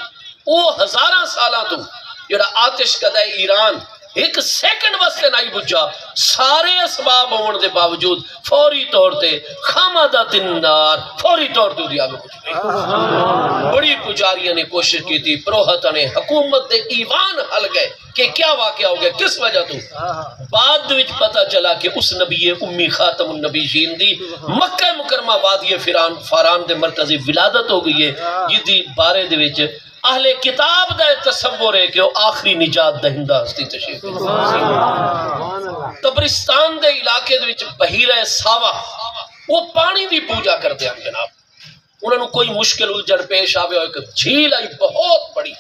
وہ ہزاراں سالاں تو جڑا آتش کدے ایران ایک سیکنڈ واسطے نہیں بجھا سارے اسباب ہون دے باوجود فوری طور تے خامدۃ النار فوری طور تے دیا بجھ گئی. بڑی پجاریاں نے کوشش کی تھی پروہتاں نے حکومت دے ایوان ہل گئے کہ کیا واقعہ ہو گیا کس وجہ تو بعد وچ پتہ چلا کہ اس نبی امی خاتم النبیین دی مکہ مکرمہ وادی فاران دے مرکزی ولادت ہو گئی ہے جدی بارے دے وچ اہل کتاب دا تصور ہے کہ وہ آخری نجات دہندہ ہستی تشریف قبرستان دے علاقے دے وچ بحیرہ ساوا وہ پانی دی پوجا کرتے ہیں جناب. انہوں نے کوئی مشکل الجھن پیش آوے اور ایک جھیل آئی بہت بڑی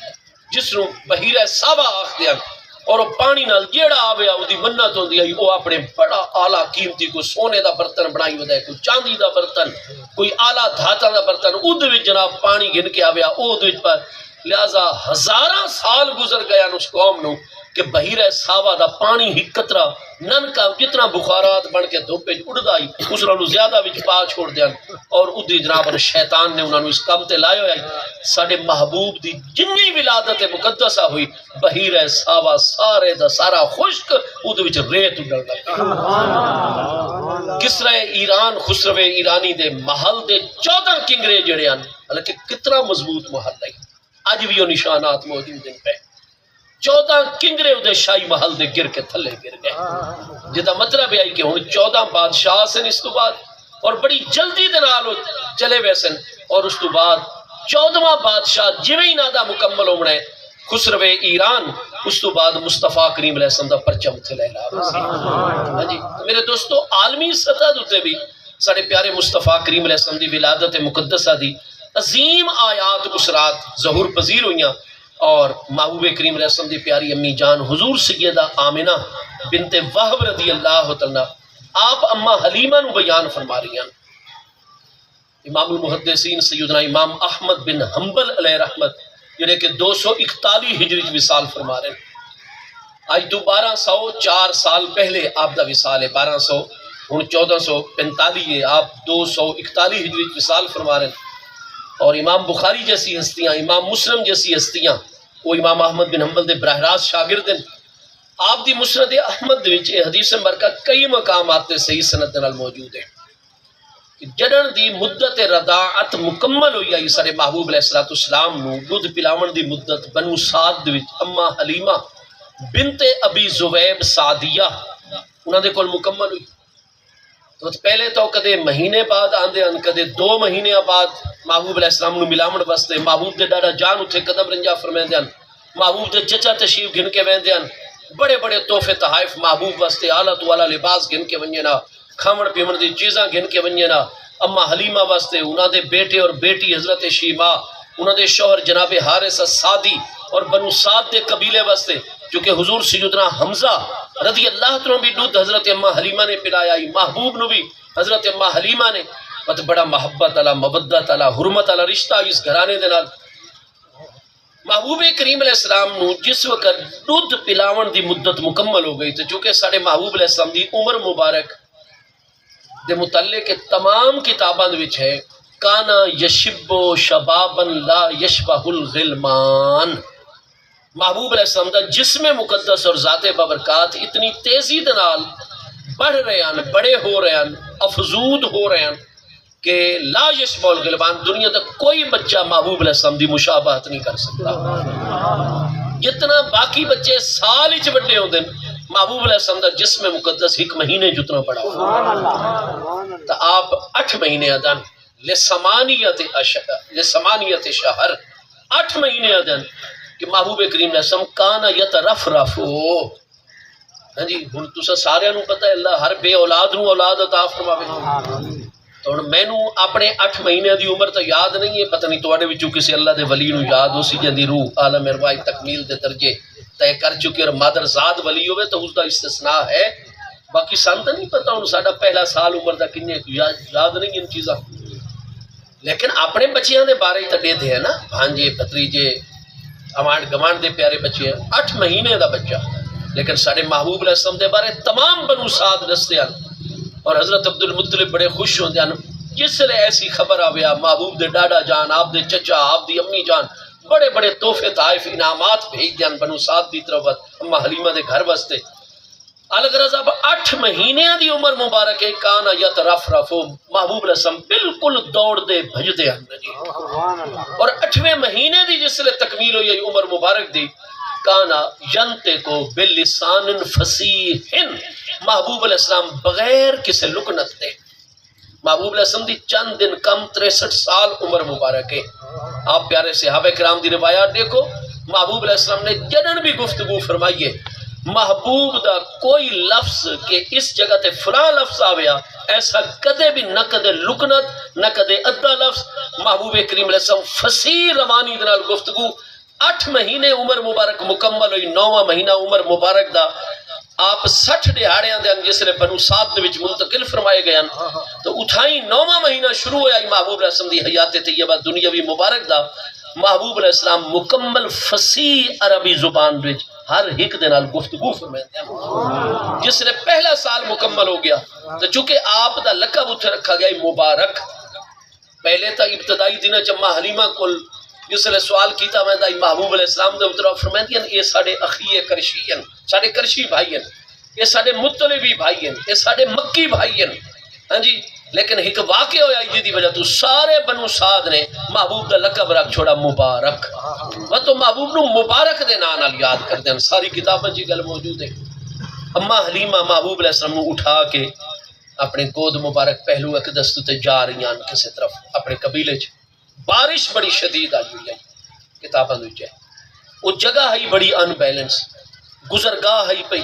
جس نو بحیرہ ساوا آختے ہیں اور وہ پانی نال جیڑا آوے وہ دی منت ہوندی ہے وہ اپنے بڑا اعلیٰ قیمتی کوئی سونے دا برتن بنائی ہوتا ہے کوئی چاندی دا برتن کوئی اعلیٰ دھاتا دا برتن اود وچ جناب پانی گن کے آوے اود وچ پر لہذا ہزاراں سال گزر گیا اس قوم نو کہ بحیرہ ساوا دا پانی ہی قطرہ نن کا جتنا بخارات بن کے دھوپ وچ اڑدا آئی اس نالوں زیادہ وچ پا چھوڑ دیاں اور ادی جناب شیطان نے انہاں نو اس کام تے لایا ہویا ساڈے محبوب دی جنی ولادت مقدسہ ہوئی بحیرہ ساوا سارے دا سارا خشک ادی وچ ریت اڑن لگا. کسرا ایران خسرو ایرانی دے محل دے 14 کنگرے جڑے ہیں حالانکہ کتنا مضبوط محل ہے اج بھی وہ نشانات موجود ہیں پہ 14 کنگرے دے شاہی محل دے گر کے تھلے گر گئے جدا مطلب ہے کہ ہن 14 بادشاہ سن اس تو بعد اور بڑی جلدی دے نال چلے ویسن اور اس تو بعد 14واں بادشاہ جویں نادا مکمل ہونا ہے خسرو ایران اس تو بعد مصطفیٰ کریم علیہ السلام دا پرچم تھے لہلا ہاں جی میرے دوستو عالمی سطح تے بھی سارے پیارے مصطفیٰ کریم علیہ السلام دی ولادت مقدسہ دی عظیم آیات اس رات ظہور پذیر ہوئیاں اور محبوب کریم علیہ السلام دی پیاری امی جان حضور سیدہ آمنہ بنت وہب رضی اللہ تعالیٰ آپ اما حلیمہ نو بیان فرما رہی ہیں. امام المحدثین سیدنا امام احمد بن حنبل علیہ رحمت جنہیں کہ 241 ہجری وصال فرما رہے ہیں آج 1204 سال پہلے آپ دا وصال ہے 1200 ہن 1445 ہے آپ 241 ہجری وصال فرما رہے ہیں. اور امام بخاری جیسی ہستیاں امام مسلم جیسی ہستیاں وہ امام احمد بن حنبل دے براہ راست شاگرد ہیں. آپ دی مسند احمد وچ حدیث مبارکہ کئی مقامات تے صحیح سند نال موجود ہے. کہ جڑن دی مدت رضاعت مکمل ہوئی آئی سارے محبوب علیہ السلام نو دودھ پلاون دی مدت بنو سعد دے وچ اما حلیمہ بنت ابی زویب سعدیہ انہاں دے کول مکمل ہوئی. تو پہلے تو کدے مہینے بعد آندے ہیں کدے 2 مہینے بعد محبوب علیہ السلام نو ملاون واسطے محبوب دے ڈاڈا جان اتھے قدم رنجا فرمیندے ہیں. محبوب دے چچا تشریف گن کے ویندے ہیں. بڑے بڑے تحفے تحائف محبوب واسطے اعلیٰ تو اعلیٰ لباس گن کے ونجے نا کھاون پیون دی چیزاں گن کے ونجے نا. اما حلیمہ واسطے انہاں دے بیٹے اور بیٹی حضرت شیما انہاں دے شوہر جناب حارث السعدی اور بنو سعد دے قبیلے واسطے چونکہ حضور سیدنا حمزہ رضی اللہ عنہ بھی دودھ حضرت اما حلیمہ نے پلایا ہی محبوب نو بھی حضرت اما حلیمہ نے بت بڑا محبت علی مودت علی حرمت علی رشتہ اس گھرانے دے نال. محبوب کریم علیہ السلام نو جس وقت دودھ پلاون دی مدت مکمل ہو گئی تو چونکہ ساڑھے محبوب علیہ السلام دی عمر مبارک دے متعلق تمام کتاباں دے وچ ہے کانا یشب شبابا لا یشبہ الغلمان. محبوب علیہ السلام دا جسم مقدس اور ذات بابرکات اتنی تیزی دے نال بڑھ رہے ہیں بڑے ہو رہے ہیں افزود ہو رہے ہیں کہ لا یشبہ الغلمان دنیا دا کوئی بچہ محبوب علیہ السلام دی مشابہت نہیں کر سکتا. جتنا باقی بچے سال ہی بڑے ہوں دن محبوب علیہ السلام دا جسم مقدس 1 مہینے جتنا بڑا ہو تو آپ 8 مہینے ادن لسمانیت شہر 8 مہینے ادن کہ محبوب کریم علیہ السلام کانا یترفرفو. ہاں جی ہن تساں سارے نوں پتہ ہے اللہ ہر بے اولاد نوں اولاد عطا فرماوے. تو ہن مینوں اپنے 8 مہینے دی عمر تو یاد نہیں ہے پتہ نہیں تواڈے وچوں کسی اللہ دے ولی نوں یاد ہو سی جندی روح عالم ارواح تکمیل دے درجے طے کر چکے اور مادر زاد ولی ہوئے تو اس دا استثناء ہے. باقی سان تو نہیں پتہ ہوں ساڈا پہلا سال عمر دا کنے یاد نہیں ان چیزاں. لیکن اپنے بچیاں دے بارے تے دے دے نا بھانجے بھتریجے امانڈ گوانڈ دے پیارے بچے ہیں 8 مہینے دا بچہ. لیکن ساڈے محبوب علیہ السلام دے بارے تمام بنو سعد دستے ہیں اور حضرت عبد المطلب بڑے خوش ہوندے ہیں جس لئے ایسی خبر آویا محبوب دے ڈاڈا جان آپ دے چچا آپ دی امی جان بڑے بڑے تحفے تحائف انعامات بھیج دیں بنو سعد دی طرف اما حلیمہ دے گھر واسطے. الغرض اب 8 مہینے دی عمر مبارک ہے کانا یترفرفو محبوب علیہ السلام بالکل دوڑ دے بھج دے ہیں. اور 8ویں مہینے دی جس لئے تکمیل ہوئی عمر مبارک دی کانا ینتے کو باللسان فصیح محبوب علیہ السلام بغیر کسی لکنت دے. محبوب علیہ السلام دی چند دن کم 63 سال عمر مبارک ہے. آپ پیارے صحابہ کرام دی روایات دیکھو محبوب علیہ السلام نے جنن بھی گفتگو فرمائیے محبوب دا کوئی لفظ کہ اس جگہ تے فلاں لفظ آویا ایسا کدے بھی نہ کدے لکنت نہ کدے ادھا لفظ. محبوب کریم علیہ السلام فصیح روانی دنال گفتگو 8 مہینے عمر مبارک مکمل ہوئی 9واں مہینہ عمر مبارک دا آپ 60 دہاڑیاں دے جس نے بنو سعد دے وچ منتقل فرمائے گئے تو اٹھائی 9واں مہینہ شروع ہویا محبوب علیہ السلام دی حیات طیبہ دنیاوی مبارک دا. محبوب علیہ السلام مکمل فصیح عربی زبان وچ ہر ایک دے نال گفتگو فرماتے ہیں. جس نے پہلا سال مکمل ہو گیا تو چونکہ آپ دا لقب اتھے رکھا گیا مبارک. پہلے تا ابتدائی دن چما حلیمہ کل جس نے سوال کیتا میں دائی محبوب علیہ السلام دے اترا فرماتے ہیں یہ ساڑے اخی کرشی ہیں ساڑے کرشی بھائی ہیں یہ ساڑے مطلبی بھائی ہیں یہ ساڑے مکی بھائی ہیں. ہاں جی لیکن ایک واقع ہویا جی دی وجہ تو سارے بنو سعد نے محبوب دا لقب رکھ چھوڑا مبارک. وہ تو محبوب نو مبارک دے نال یاد کر دیں. ساری کتابیں جی گل موجود ہے. اما حلیمہ محبوب علیہ السلام نو اٹھا کے اپنے گود مبارک پہلو ایک دستو تے جا رہی ہیں کسی طرف اپنے قبیلے چ. بارش بڑی شدید آئی ہوئی ہے کتاباں وچ ہے. وہ جگہ ہے بڑی ان بیلنس گزرگاہ ہے پئی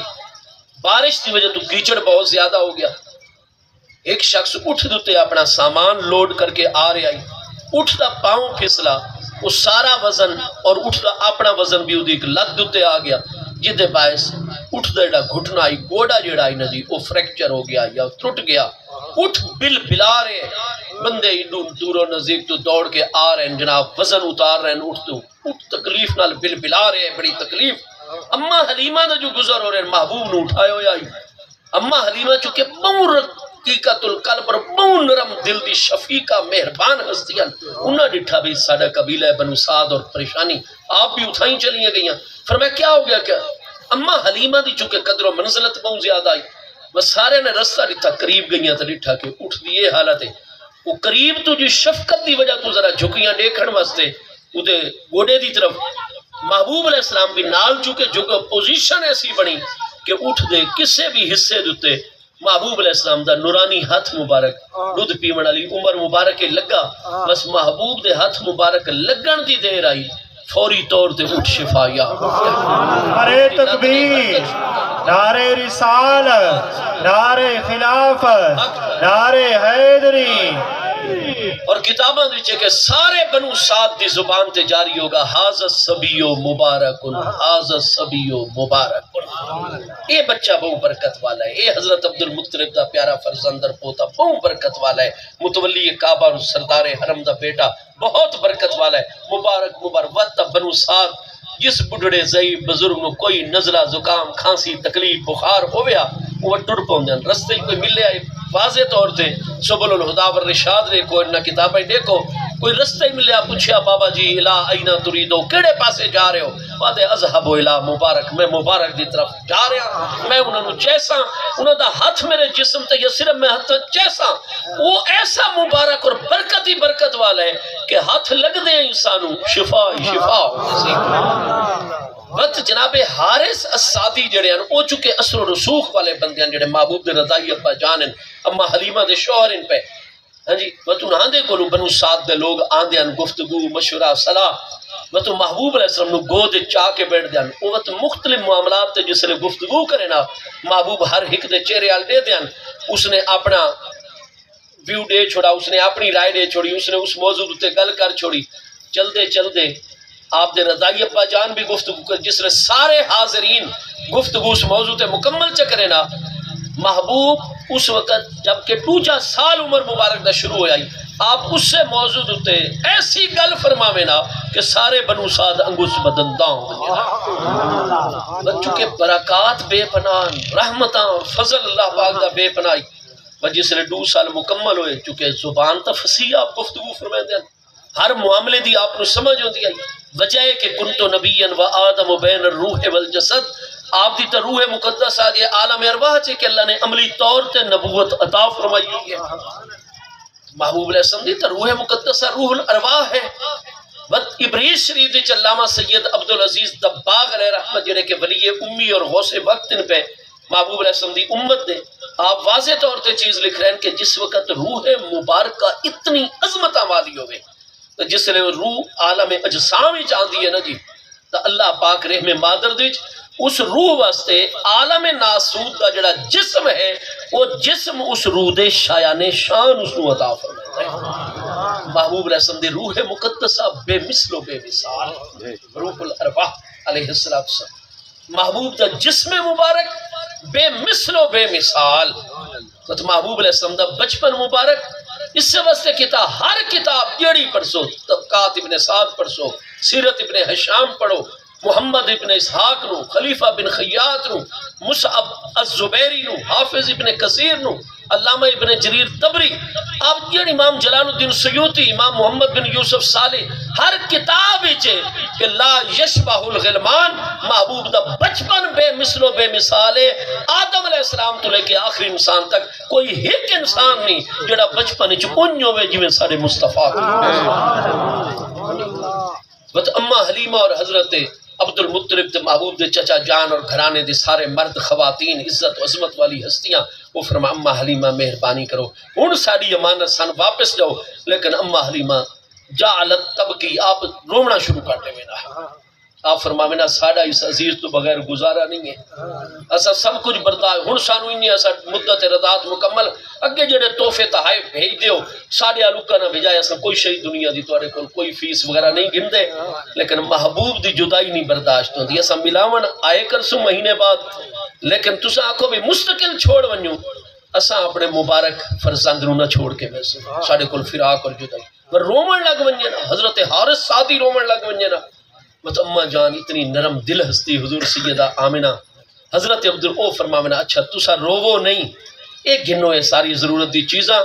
بارش کی وجہ تو کیچڑ بہت زیادہ ہو گیا. ایک شخص اٹھ دوتے اپنا سامان لوڈ کر کے آ رہا ہے اٹھتا پاؤں پھسلا وہ سارا وزن اور اٹھتا اپنا وزن بھی ایک لت دوتے آ گیا جدے باعث اٹھتا جڑا گھٹنا آئی گوڑا جڑا آئی نا جی وہ فریکچر ہو گیا یا ٹوٹ گیا. اٹھ بل بلا رہے بندے دوروں نزدیک تو دوڑ کے آ رہے ہیں جناب وزن اتار رہے ہیں اٹھ تکلیف نال بل بلا رہے ہیں بڑی تکلیف. اما حلیمہ نے جو گزر ہو رہے ہیں محبوب نے اٹھائے ہویا ہی. اما حلیمہ چونکہ بہت حقیقت القلب پر بہت نرم دل دی شفیقہ مہربان ہستیاں انہاں ڈٹھا بھی ساڈا قبیلہ بنو سعد اور پریشانی آپ بھی اٹھائیں چلیاں گئیاں. فرمایا کیا ہو گیا کیا. اما حلیمہ دی چونکہ قدر و منزلت بہت زیادہ آئی بس سارے نے رستہ ڈٹھا قریب گئیاں تو ڈٹھا کہ اٹھ دی یہ حالت ہے وہ قریب تو جو شفقت دی وجہ تو ذرا جھکیاں دیکھن واسطے اودے گوڑے دی طرف محبوب علیہ السلام بھی نال چکے جو پوزیشن ایسی بنی کہ اٹھ دے کسے بھی حصے دیتے محبوب علیہ السلام دا نورانی ہاتھ مبارک دودھ پیون والی عمر مبارک لگا بس محبوب دے ہاتھ مبارک لگن دی دیر آئی فوری طور تے اٹھ شفا یا نعرہ تکبیر، نعرہ رسالت، نعرہ خلافت، نعرہ حیدری. اور کتاباں دیچے کہ سارے بنو سعد دی زبان تے جاری ہوگا حاذ الصبی مبارکن، حاذ الصبی مبارکن. اے بچہ بہو برکت والا ہے، اے حضرت عبد المطلب دا پیارا فرزندر پوتا بہو برکت والا ہے، متولی کعبہ اور سردار حرم دا بیٹا بہت برکت والا ہے. مبارک مبارک وقت بنو سعد جس بڑھڑے ضعیف بزرگ میں کوئی نزلہ زکام کھانسی تکلیف بخار ہویا وہ ٹر پوندن رستے کوئی ملے آئے واضح طور تے سبل الہدا والرشاد دیکھو انہاں کتابیں دیکھو کوئی رستے ملیا پوچھیا بابا جی الہ اینا تریدو کیڑے پاسے جا رہے ہو بات اذهب الہ مبارک میں مبارک دی طرف جا رہا میں انہاں نو چیسا انہاں دا ہاتھ میرے جسم تے یا صرف میں ہاتھ چیسا وہ ایسا مبارک اور برکت ہی برکت والا ہے کہ ہاتھ لگ دے انسانوں شفا شفا وقت جناب حارث السعدی جڑے ہیں او چکے اثر و رسوخ والے بندے ہیں جڑے محبوب دے رضائی ابا جان ہیں اما حلیمہ دے شوہر ان پہ ہاں جی وہ تو نہ دے کو بنو سعد دے لوگ آندے ہیں گفتگو مشورہ صلاح وہ تو محبوب علیہ السلام نو گود چاہ کے بیٹھ دیں وہ تو مختلف معاملات تے جس نے گفتگو کرے نا محبوب ہر ایک دے چہرے آل دے دیں اس نے اپنا ویو دے چھوڑا اس نے اپنی رائے دے چھوڑی اس نے اس موضوع تے گل کر چھوڑی چلدے چلدے آپ دے رضائی ابا جان بھی گفتگو کر جس نے سارے حاضرین گفتگو اس موضوع تے مکمل چکرے نا محبوب اس وقت جبکہ 2 سال عمر مبارک دا شروع ہوئی آپ اس سے موضوع ہوتے ایسی گل فرماوے نا کہ سارے بنو سعد انگوس بدنداں ہو بچوں کے برکات بے پناہ رحمتاں اور فضل اللہ پاک دا بے پناہی جس نے 2 سال مکمل ہوئے چونکہ زبان تا فصیح آپ گفتگو فرمائے دیں ہر معاملے دی آپ نے سمجھ ہوتی آئی وجہ ہے کہ کنتو نبیاً و آدم و بین الروح والجسد آپ دی تا روح مقدس آدھی عالم ارواح چھے کہ اللہ نے عملی طور تے نبوت عطا فرمائی ہوئی ہے محبوب علیہ السلام دی تا روح مقدس روح الارواح ہے وقت ابریز شریف دی علامہ سید عبدالعزیز دباغ علیہ رحمت جنہیں کہ ولی امی اور غوث وقت ان پہ محبوب علیہ السلام دی امت دے آپ واضح طور تے چیز لکھ رہے ہیں کہ جس وقت روح مبارکہ اتنی عظمتہ والی ہوئے تو جس نے روح عالم اجسام ہی چاندی ہے نا جی تو اللہ پاک رحم مادر دیچ اس روح واسطے عالم ناسود کا جڑا جسم ہے وہ جسم اس روح دے شایان شان اس نو عطا فرماتا ہے محبوب علیہ السلام دی روح مقدسہ بے مثل و بے مثال روح الارواح علیہ السلام محبوب دا جسم مبارک بے مثل و بے مثال تو محبوب علیہ السلام دا بچپن مبارک اس سے واسطے کتاب ہر کتاب جڑی پڑھو طبقات ابن سعد پڑھو سیرت ابن حشام پڑھو محمد ابن اسحاق نو خلیفہ بن خیات نو مصعب الزبیری نو حافظ ابن کثیر نو علامہ ابن جریر طبری اب یہ امام جلال الدین سیوطی امام محمد بن یوسف صالح ہر کتاب چھے کہ لا یشبہ الغلمان محبوب دا بچپن بے مثل و بے مثال ہے آدم علیہ السلام تو لے کے آخری انسان تک کوئی ایک انسان نہیں جڑا بچپن چونیوں میں جویں سارے مصطفیٰ بس اما حلیمہ اور حضرت عبد المطلب تے محبوب دے چچا جان اور گھرانے دے سارے مرد خواتین عزت و عظمت والی ہستیاں وہ فرما اما حلیمہ مہربانی کرو ہن ساری امانت سن واپس جاؤ لیکن اما حلیمہ جعلت تبکی آپ رومنا شروع کر دے مینا آپ فرماوینا ساڑھا اس عزیز تو بغیر گزارا نہیں ہے ایسا سب کچھ برداشت ہن سانو انہی ایسا مدت رضاعت مکمل اگے جڑے تحفے تحائف بھیج دیو ساڑھے آلوکا نہ بھیجائے ایسا کوئی شہید دنیا دی توڑے کوئی فیس وغیرہ نہیں گن دے لیکن محبوب دی جدائی نہیں برداشت ہوندی ایسا ملاون آئے کر سو مہینے بعد لیکن تسا آنکھوں بھی مستقل چھوڑ ونیو اسا اپنے مبارک فرزند نو نہ چھوڑ کے ویسے ساڑھے کل فراق اور جدائی پر رومن لگ ونجے نا حضرت حارث سعدی رومن لگ ونجے نا مت اماں جان اتنی نرم دل ہستی حضور سیدہ آمنہ حضرت عبد او فرماونا اچھا تسا روو نہیں ایک گھنو ہے ساری ضرورت دی چیزاں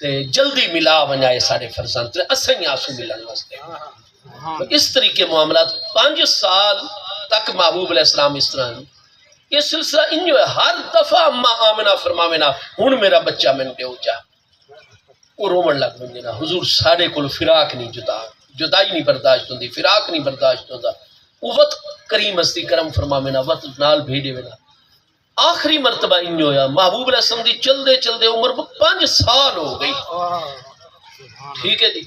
تے جلدی ملا ونجائے سارے فرزند تے اسیں آسو ملن واسطے اس طریقے معاملات 5 سال تک محبوب علیہ السلام اس طرح یہ سلسلہ انجو ہے ہر دفعہ اماں آمنہ فرماونا ہن میرا بچہ میں نے ہو جا وہ رومن لگ پہ نا حضور ساڑے کو فراق نہیں جدائی نہیں برداشت ہوندی، فراق نہیں برداشت ہوندا، وہ وقت کریم ہستی کرم فرما میں نا وقت نال بھیجے میں نا آخری مرتبہ انج ہویا محبوب علیہ السلام دی چل دے عمر 5 سال ہو گئی، ٹھیک ہے جی،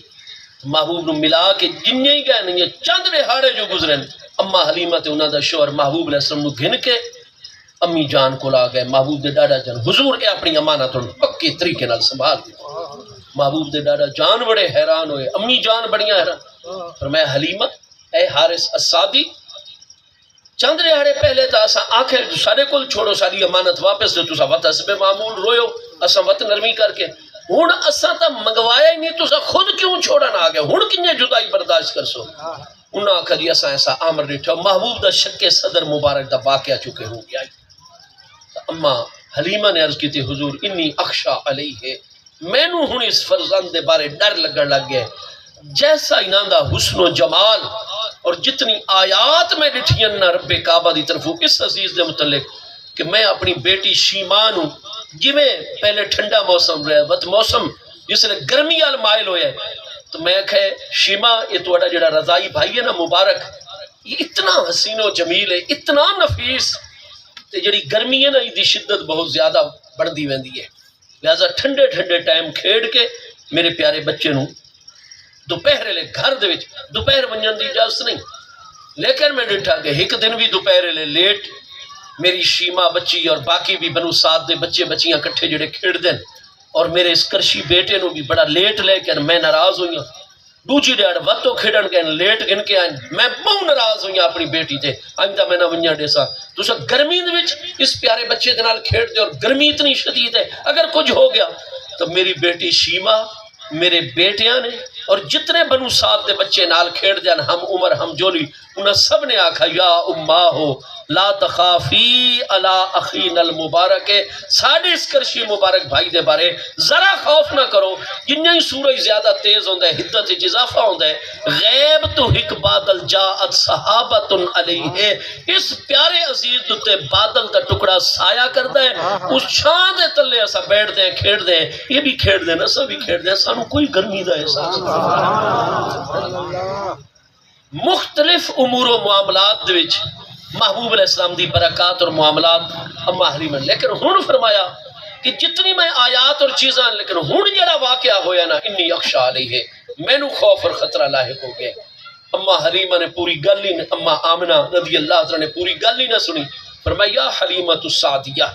محبوب نو ملا کے جنہیں ہی گئے نہیں چند دہاڑے جو گزرن اما حلیمہ تے انہاں دا شوہر محبوب علیہ السلام نو گھن کے امی جان کو لا گئے، محبوب دے ڈاڈا جان حضور اے اپنی امانت پکے طریقے نال سنبھال دی۔ محبوب دے ڈاڈا جان بڑے حیران ہوئے، امی جان بڑیاں حیران، فرمایا حلیمہ اے حارث السعدی چند دہاڑے پہلے تا اساں آکھے سارے کول چھوڑو ساری امانت واپس دے، تساں وت حسب معمول رویو، اساں وت نرمی کر کے، ہن اساں تا منگوایا ہی نہیں، تساں خود کیوں چھوڑن آ گئے، ہن کنجے جدائی برداشت کرسو؟ انہاں آکھا جی اساں ایسا عامر ڈٹھا، محبوب دا شک صدر مبارک دا واقعہ چکے ہو گیا۔ اما حلیمہ نے عرض کی تھی حضور انی اخشا علیہ، مینوں ہن اس فرزند دے بارے ڈر لگن لگ گیا، جیسا انہاں دا حسن و جمال اور جتنی آیات میں ڈٹھیاں نہ رب کعبہ دی طرف اس عزیز دے متعلق کہ میں اپنی بیٹی شیما نو جویں پہلے ٹھنڈا موسم رہا وقت موسم جس نے گرمی وال مائل ہویا ہے تو میں کہ شیما یہ تہاڈا جڑا رضائی بھائی ہے نا مبارک یہ اتنا حسین و جمیل ہے، اتنا نفیس، تے جڑی گرمی ہے نا دی شدت بہت زیادہ بڑھدی ویندی ہے، لہذا ٹھنڈے ٹھنڈے ٹائم کھیڑ کے میرے پیارے بچے نو دوپہر لے گھر دے وچ دوپہر ونجن دی اجازت نہیں، لیکن میں ڈٹھا کہ ایک دن بھی دوپہر لے لیٹ میری شیما بچی اور باقی بھی بنو سعد دے بچے بچیاں کٹھے جڑے کھیڑ دین اور میرے اس کرشی بیٹے نو بھی بڑا لیٹ لے کے میں ناراض ہوئی ہوں، دوجی ڈیڑ وقتوں کھیڑن کے لیٹ گن کے آئیں میں بہت ناراض ہوئی اپنی بیٹی تے آئندہ میں نہ ونجا ڈیسا تو سا گرمی دے وچ اس پیارے بچے دے نال کھیڑ دے اور گرمی اتنی شدید ہے اگر کچھ ہو گیا تو میری بیٹی شیما میرے بیٹیاں نے اور جتنے بنو سعد دے بچے نال کھیڑ دیان ہم عمر ہم جولی انہاں سب نے آکھا یا اماں ہو لا تخافی علی اخینا المبارک، ساڑھے اس کرشی مبارک بھائی دے بارے ذرا خوف نہ کرو، جنہیں ہی سورج زیادہ تیز ہوندہ ہے حدت اضافہ ہوندہ ہے، غیب تو ہک بادل جاعت صحابت علیہ، اس پیارے عزیز دوتے بادل دا ٹکڑا سایہ کرتا ہے، اس چھان دے تلے ایسا بیٹھ دیں کھیڑ دیں، یہ بھی کھیڑ دیں نا سب بھی کھیڑ دیں، سانو کوئی گرمی دا احساس مختلف امور و معاملات دے وچ محبوب علیہ السلام دی برکات اور معاملات اما حلیمہ، لیکن ہن فرمایا کہ جتنی میں آیات اور چیزاں لیکن ہن جڑا واقعہ ہویا نا انی اخشا علیہ مینوں خوف اور خطرہ لاحق ہو گیا۔ اما حلیمہ نے پوری گل ہی اما آمنہ رضی اللہ عنہ نے پوری گل ہی نہ سنی، فرمایا یا حلیمۃ السعدیہ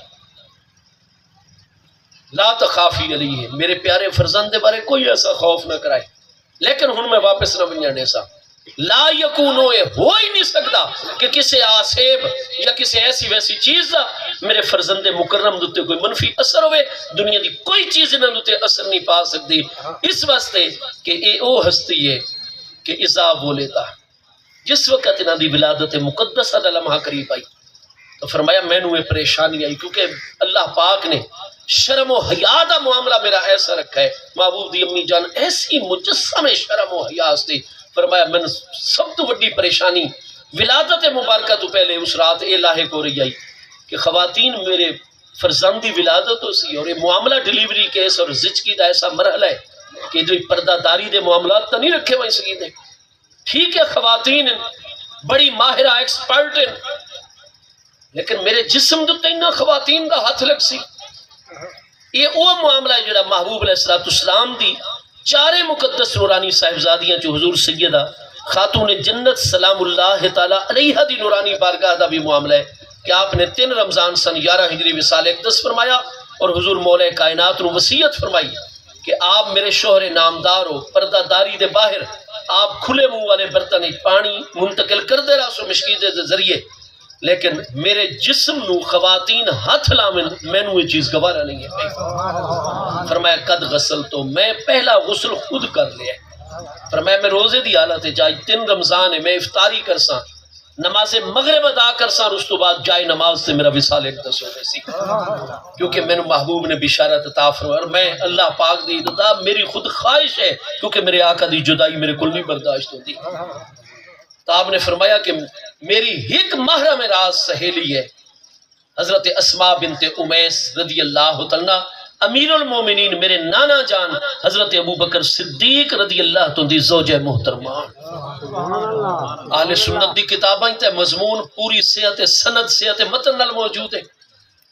لا تخافی علیہ، میرے پیارے فرزند دے بارے کوئی ایسا خوف نہ کرائے، لیکن ہن میں واپس نہ ونجا ڈیسا، لا یکونو ہو ہی نہیں سکتا کہ کسی آسیب یا کسی ایسی ویسی چیز دا میرے فرزند مکرم دوتے کوئی منفی اثر ہوئے، دنیا دی کوئی چیز نہ دوتے اثر نہیں پا سکتی، اس واسطے کہ اے او ہستی ہے کہ اذا بولیتا جس وقت انہاں دی ولادت مقدسہ دا لمحہ قریب آئی تو فرمایا میں نوے پریشانی آئی کیونکہ اللہ پاک نے شرم و حیا دا معاملہ میرا ایسا رکھا ہے، محبوب دی امی جان ایسی مجسم شرم و حیا ہستی، فرمایا میں سب تو بڑی پریشانی ولادت مبارکہ تو پہلے اس رات اے لاحق ہو رہی آئی کہ خواتین میرے فرزند دی ولادت ہو سی اور یہ معاملہ ڈیلیوری کیس اور زچگی دا ایسا مرحلہ ہے کہ ادھر پردہ داری دے معاملات تو نہیں رکھے وہیں سکیدے، ٹھیک ہے خواتین بڑی ماہرہ ایکسپرٹ ہیں لیکن میرے جسم دو تینہ خواتین کا ہاتھ لگ سی، یہ وہ معاملہ ہے جڑا محبوب علیہ السلام دی چارے مقدس نورانی صاحبزادیاں جو حضور سیدہ خاتون جنت سلام اللہ تعالیٰ علیہ دی نورانی بارگاہ دا بھی معاملہ ہے کہ آپ نے 3 رمضان سن 11 ہجری وصال اقدس فرمایا اور حضور مولا کائنات نو وصیت فرمائی کہ آپ میرے شوہر نامدار ہو، پردہ داری دے باہر آپ کھلے منہ والے برتن پانی منتقل کر دے راسو مشکیزے دے ذریعے، لیکن میرے جسم نو خواتین ہاتھ لامن میں نو یہ چیز گوارا نہیں ہے۔ فرمایا قد غسل تو میں پہلا غسل خود کر لیا، فرمایا میں روزے دی حالت ہے جائے 3 رمضان ہے میں افطاری کرساں نماز مغرب ادا کرساں اور اس تو بعد جائے نماز سے میرا وصال اقدس ہو گئی سی کیونکہ میں نے محبوب نے بشارت عطا فرمایا اور میں اللہ پاک دی عطا میری خود خواہش ہے کیونکہ میرے آقا دی جدائی میرے کل نہیں برداشت ہوتی، تو آپ نے فرمایا کہ میری ایک محرم راز سہیلی ہے حضرت اسماء بنت امیس رضی اللہ عنہ، امیر المومنین میرے نانا جان حضرت ابو بکر صدیق رضی اللہ تن دی زوجہ محترمہ اہل سنت دی کتابیں تے مضمون پوری صحت سند صحت متن نال موجود ہے.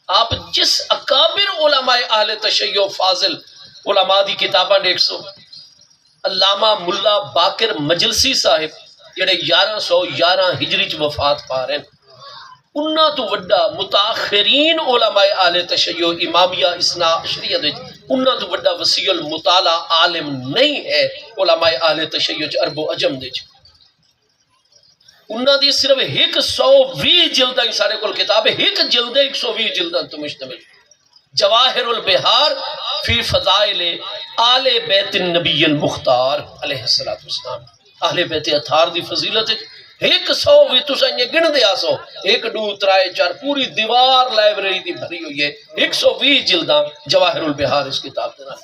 آپ جس اکابر علماء اہل تشیع فاضل علماء دی کتاباں دیکھ سو. علامہ ملا باقر مجلسی صاحب جڑے 1111 ہجری چ وفات پا رہے ہیں، انہاں تو وڈا متاخرین علماء اہل تشیع امامیہ اثنا عشریہ دے انہاں تو وڈا وسیع المطالعہ عالم نہیں ہے علماء اہل تشیع عرب و عجم دے. انہاں دی صرف 120 جلداں سارے کول کتاب ہے، ایک جلد 120 جلداں تو مشتمل. جواہر البحار فی فضائل آل بیت النبی المختار علیہ السلام. اہل بیت اطہار دی فضیلت 100 بھی تساں یہ گن دیا سو 1 2 3 4 پوری دیوار لائبریری دی بھری ہوئی ہے. 120 جلداں جواہر البحار اس کتاب دے نال.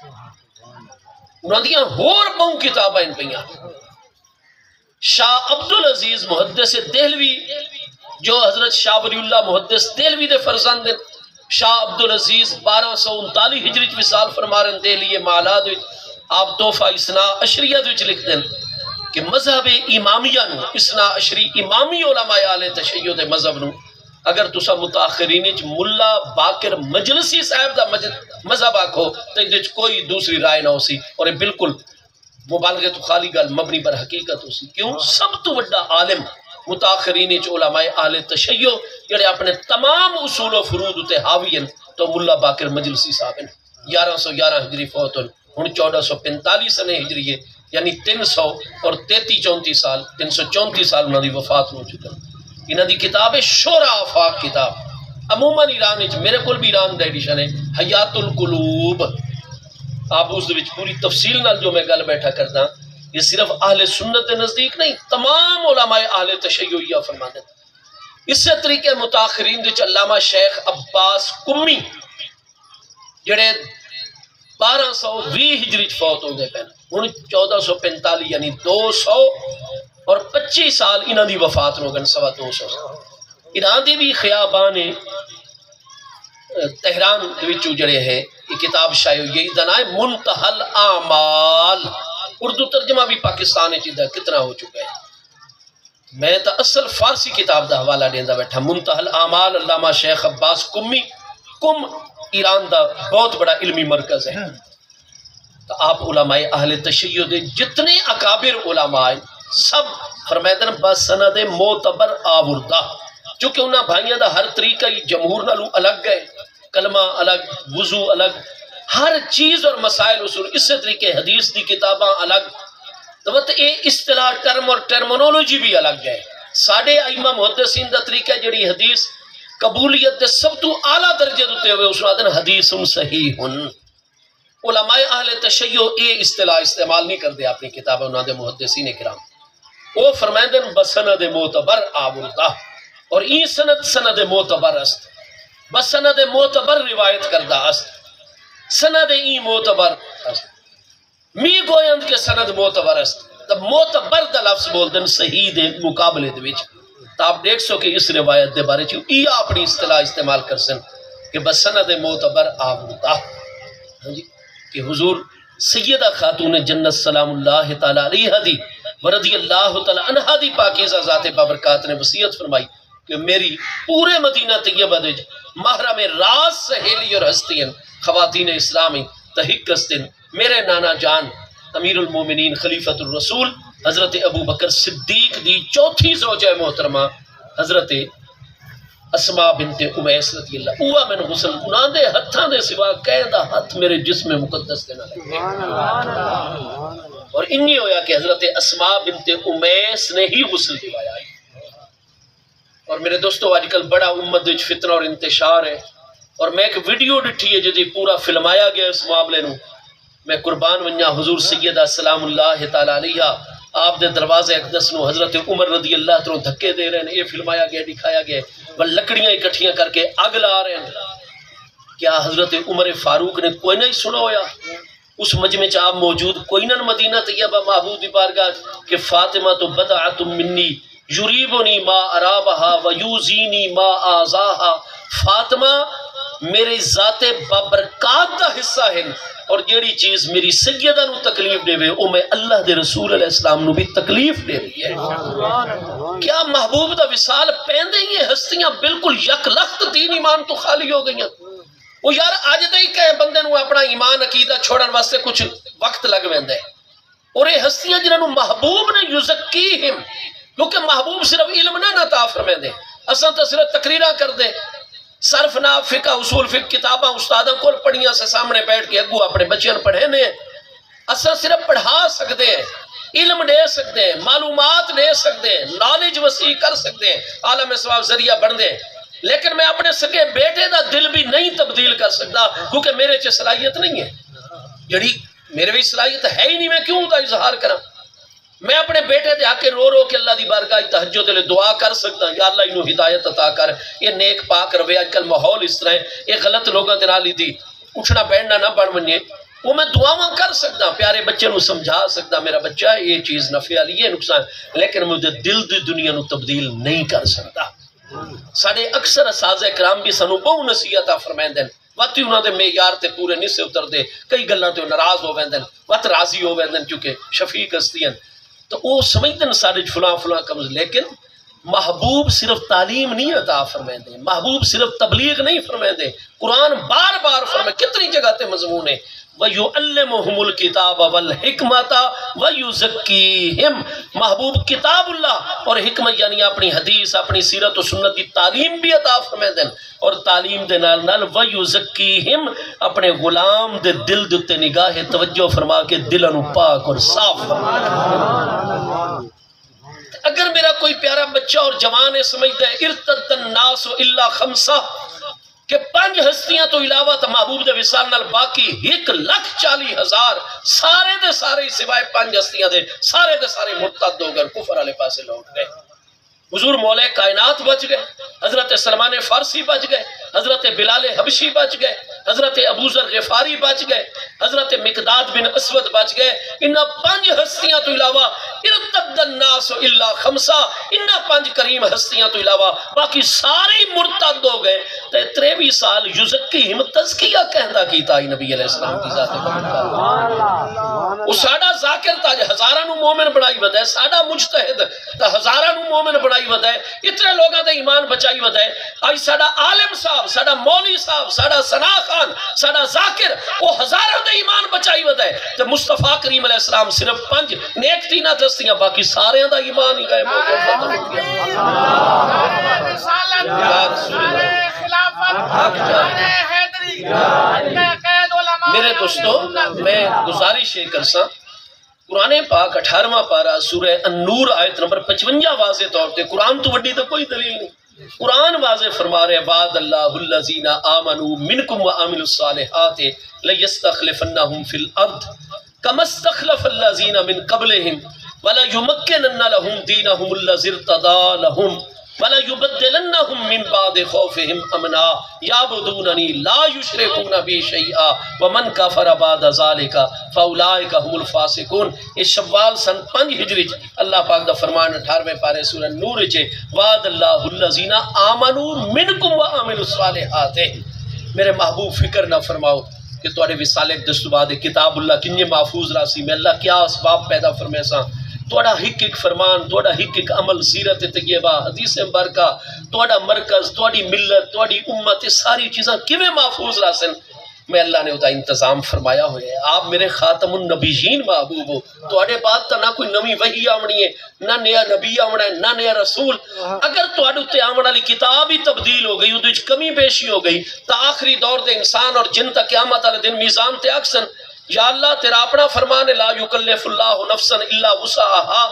انہاں دیاں ہور بہوں کتاباں پیاں. شاہ عبدالعزیز محدث دہلوی جو حضرت شاہ ولی اللہ محدث دہلوی دے فرزند ہیں. شاہ عبدالعزیز 1239 ہجری چ وصال فرما رہے ہیں دہلی معالات وچ. آپ تحفہ اثنا عشریہ وچ لکھ دیں کہ مذہب امامیہ نو اثنا عشری امامی علماء اہل تشیع دے مذہب نو اگر تسا متاخرین وچ ملا باقر مجلسی صاحب دا مذہب آکھو تے دے وچ کوئی دوسری رائے نہ ہوسی اور یہ بالکل مبالغے تو خالی گل مبنی پر حقیقت ہوسی. کیوں؟ سب تو بڑا عالم متاخرین وچ علماء اہل تشیع جڑے اپنے تمام اصول و فروض تے حاوی ہیں تو ملا باقر مجلسی صاحب ہیں. 1111 ہجری فوت ہوئے. ہن 1445 سنے ہجری ہے، یعنی 300 اور 33-34 سال 334 سال انہوں دی وفات ہو چکا. انہوں دی کتاب ہے شورا آفاق کتاب. عموماً ایران وچ میرے کول بھی ایران دا ایڈیشن ہے حیات القلوب. آپ اس وچ پوری تفصیل نال جو میں گل بیٹھا کردا یہ صرف اہل سنت دے نزدیک نہیں تمام علماء اہل تشیع فرماتے ہیں. اسی طریقے متاخرین دے علامہ شیخ عباس قمی جڑے 1220 ہجری فوت ہو گئے پہلے. ہن 1445 یعنی 200 اور 25 سال انہاں دی وفات ہو گئے 250 سال. ایران دی بھی خیابان تہران دے وچوں جڑے ہیں یہ کتاب شائع ہوئی ہے. دا نام ہے منتہی الاعمال. اردو ترجمہ بھی پاکستان وچ کتنا ہو چکا ہے. میں تا اصل فارسی کتاب دا حوالہ دیندا بیٹھا. منتہی الاعمال علامہ شیخ عباس قمی. قم ایران دا بہت بڑا علمی مرکز ہے. تو آپ علماء اہل تشیع دے جتنے اکابر علماء سب فرمائدن بسند معتبر آوردہ. چونکہ انہاں بھائیاں دا ہر طریقہ جمہور نالو الگ گئے، کلمہ الگ، وضو الگ، ہر چیز اور مسائل اصول اسی طریقے حدیث دی کتاباں الگ. تو اے اصطلاح ٹرم اور ٹرمنولوجی بھی الگ ہے. ساڑھے ائمہ محدثین دا طریقہ جڑی حدیث قبولیت دے سب تو اعلیٰ درجے دوتے ہوئے اس وقت حدیث صحیح. علماء اہل تشیع اے اصطلاح استعمال نہیں کردے اپنی کتابوں انہاں دے محدثین کرام. وہ فرمائدن بسند معتبر آوردہ اور ای سند سند معتبر است. بسند معتبر روایت کردہ است. سند ای معتبر است. می گویند کے سند معتبر است. تب معتبر دا لفظ بولدن صحیح دے مقابلے دے وچ. تو آپ دیکھ سو کہ اس روایت دے بارے چھو ای اپنی اصطلاح استعمال کر سن کہ بسند معتبر آوردہ کہ حضور سیدہ خاتون جنت سلام اللہ تعالیٰ علیہ دی ورضی اللہ تعالیٰ عنہ دی پاکیزہ ذات بابرکات نے وصیت فرمائی کہ میری پورے مدینہ طیبہ دے محرم راز سہیلی اور ہستین خواتین اسلامی تحق ہستن میرے نانا جان امیر المومنین خلیفۃ الرسول حضرت ابو بکر صدیق دی چوتھی زوجہ محترمہ حضرت اسماء بنت امیس رضی اللہ اوہ میں غسل انہاں دے ہتھاں دے سوا قیدہ ہتھ میرے جسم مقدس دینا لگے. اور انی ہویا کہ حضرت اسماء بنت امیس نے ہی غسل دوایا. اور میرے دوستو آج کل بڑا امت وچ فتنہ اور انتشار ہے اور میں ایک ویڈیو ڈٹھی ہے جدی پورا فلمایا گیا اس معاملے نو. میں قربان ونیا حضور سیدہ سلام اللہ تعالیٰ علیہ آپ دے دروازے اقدس نو حضرت عمر رضی اللہ تروں دھکے دے رہے ہیں. یہ فلمایا گیا دکھایا گیا وہ لکڑیاں اکٹھیاں کر کے آگ لا رہے ہیں. کیا حضرت عمر فاروق نے کوئی نہیں سنا ہویا؟ اس مجمع چ آپ موجود کوئی نہ مدینہ طیبہ معبود دی بارگاہ کہ فاطمہ تو بدعت منی یریبنی ما ارابہا ویوزینی ما آزاہا. فاطمہ میرے ذات بابرکات دا حصہ ہیں، اور جیڑی چیز میری سیدہ نو تکلیف دے وے او میں اللہ دے رسول علیہ السلام نو بھی تکلیف دے رہی ہے۔ کیا محبوب دا وصال پیندے ہی ہستیاں بالکل یک لخت دین ایمان تو خالی ہو گئیاں؟ وہ یار آج دے ہی کہے بندے نو اپنا ایمان عقیدہ چھوڑن واسطے کچھ وقت لگ ویندے، اور یہ ہستیاں جنہاں نو محبوب نے یزکیہم، کیونکہ محبوب صرف علم نہ عطا فرمیندے، اساں تو صرف تقریراں کر دے، صرف نہ فقہ اصول فقہ کتاباں استاداں کول پڑھیاں سے سامنے بیٹھ کے اگو اپنے بچیاں پڑھے نے، اساں صرف پڑھا سکتے ہیں، علم دے سکتے ہیں، معلومات دے سکتے ہیں، نالج وسیع کر سکتے ہیں، عالم ثواب ذریعہ بن دے، لیکن میں اپنے سکے بیٹے دا دل بھی نہیں تبدیل کر سکتا، کیونکہ میرے چ صلاحیت نہیں ہے، جڑی میرے بھی صلاحیت ہے ہی نہیں، میں کیوں دا اظہار کراں؟ میں اپنے بیٹے دے آکے رو رو کے اللہ دی بارگاہ تہجد لے دعا کر سکتا، یا اللہ انہوں ہدایت عطا کر، یہ نیک پاک روے، آج کل ماحول اس طرح ہے، یہ غلط لوگاں دے نال دی اٹھنا بیٹھنا نہ بن بنے، وہ میں دعاواں کر سکتا، پیارے بچے نو سمجھا سکتا، میرا بچہ یہ چیز نفع والی ہے نقصان، لیکن مجھے دل دی دنیا نو تبدیل نہیں کر سکتا۔ ساڑے اکثر اساتذہ کرام بھی سانو بہو نصیحتاں فرمائندے ہیں، وقت انہوں نے معیار تے پورے نہیں سے اتر دے، کئی گلاں تے ناراض ہو ویندے ہیں، وقت راضی ہو ویندے ہیں کیونکہ شفیق ہستی ہیں، تو وہ سمجھتے ہیں سارے فلاں فلاں کمز، لیکن محبوب صرف تعلیم نہیں عطا فرمائندے، محبوب صرف تبلیغ نہیں فرمائندے، قرآن بار بار فرمائے، کتنی جگہ تے مضمون ہے وَيُعَلِّمُهُمُ الْكِتَابَ وَالْحِكْمَةَ وَيُزَكِّيهِمْ، محبوب کتاب اللہ اور حکمت یعنی اپنی حدیث اپنی سیرت و سنت کی تعلیم بھی عطا فرمائندے، اور تعلیم دے نال نال وَيُزَكِّيهِمْ اپنے غلام دے دل دے نگاہ توجہ فرما کے دلوں نو پاک اور صاف فرما۔ اگر میرا کوئی پیارا بچہ اور جوان سمجھتا ہے ارتد الناس الا خمسہ کہ 5 ہستیاں تو علاوہ تو محبوب دے وصال نال باقی 1,40,000 سارے دے سارے سوائے 5 ہستیاں دے سارے مرتد ہو گئے، کفر والے پاسے لوٹ گئے۔ حضور مولا کائنات بچ گئے، حضرت سلمان فارسی بچ گئے، حضرت بلال حبشی بچ گئے، حضرت ابو ذر غفاری بچ گئے، حضرت مقداد بن اسود بچ گئے، انہاں 5 ہستیاں تو علاوہ ارتد الناس الا خمسہ، انہاں 5 کریم ہستیاں تو علاوہ باقی سارے مرتد ہو گئے۔ تے 23 سال یزکیہم تزکیہ کہندہ کیتا ہی نبی علیہ السلام کی ذات بابرکات، وہ ساڑا ذاکر تاج ہزاراں نو مومن بڑھائی ودائے، ساڑا مجتہد تا ہزاراں نو مومن بڑھائی ودائے، اتنے لوگاں دے ایمان بچائی ودائے، آج ساڑا عالم صاحب، ساڑا مولی صاحب، ساڑا ثنا خان، ساڑا ذاکر، وہ ہزاراں دے ایمان بچائی ودائے، تے مصطفیٰ کریم علیہ السلام صرف 5 نیک تینہ دستیاں باقی سارے دا ایمان ہی غائب ہو گئے۔ میرے دوستو میں گزارش یہ کرساں، قرآن پاک 18واں پارہ سورہ النور آیت نمبر 55 واضح طور تے، قرآن تو وڈی تو کوئی دلیل نہیں، قرآن واضح فرما رہے بعد اللہ الذین آمنوا منکم وعملوا الصالحات لیستخلفنہم فی الارض کما استخلف الذین من قبلہم وليمكنن لهم دینہم الذی ارتضی لهم وَلَيُبَدِّلَنَّهُمْ مِنْ بَعْدِ خَوْفِهِمْ أَمْنًا يَعْبُدُونَنِي لَا يُشْرِكُونَ بِي شَيْئًا وَمَنْ كَفَرَ بَعْدَ ذَلِكَ فَأُولَٰئِكَ هُمُ الْفَاسِقُونَ۔ اس شوال سن 5 ہجری اللہ پاک دا فرمان 18ویں پارے سورہ نور چے وعد اللہ الذین آمنوا منکم وعملوا الصالحات۔ میرے محبوب فکر نہ فرماؤ کہ تواڈے وصال دست بعد کتاب اللہ کنجے محفوظ راسی میں اللہ کیا اسباب پیدا فرمے ساں، توڑا ایک فرمان، توڑا ایک عمل، سیرت طیبہ، حدیث مبارکہ، توڑا مرکز، توڑی ملت، توڑی امت، ساری چیزاں کیویں محفوظ راسن، میں اللہ نے ادا انتظام فرمایا ہوئے ہیں۔ آپ میرے خاتم النبیین محبوب ہو، توڑے بعد تا نہ کوئی نوی وحی آمنی ہے، نہ نیا نبی آمنا ہے، نہ نیا رسول۔ اگر توڑے تے آمنا لی کتاب ہی تبدیل ہو گئی، ادھے کمی بیشی ہو گئی، تا آخری دور دے انسان اور جن تا قیامت والے دن میزان تے اکسن، یا اللہ تیرا اپنا فرمان ہے لا یکلف اللہ نفسا الا وسعہا،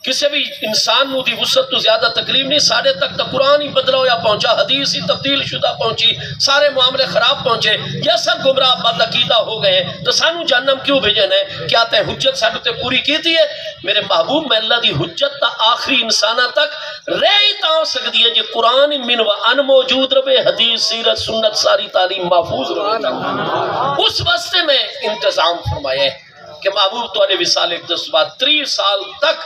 کسی بھی انسان نو دی وسعت تو زیادہ تکلیف نہیں، سارے تک تا قرآن ہی بدلا ہویا پہنچا، حدیث ہی تبدیل شدہ پہنچی، سارے معاملے خراب پہنچے، یہ سب گمراہ بد عقیدہ ہو گئے ہیں، تو سانو جہنم کیوں بھیجن ہے؟ کیا تے حجت سانو تے پوری کی تھی ہے؟ میرے محبوب میں اللہ دی حجت تا آخری انسانہ تک رہی تا سکتی ہے، جی قرآن من و ان موجود رہے، حدیث سیرت سنت ساری تعلیم محفوظ رہے، اس واسطے میں انتظام فرمائے۔ کہ محبوب تو نے وصال اقدس بعد 30 سال تک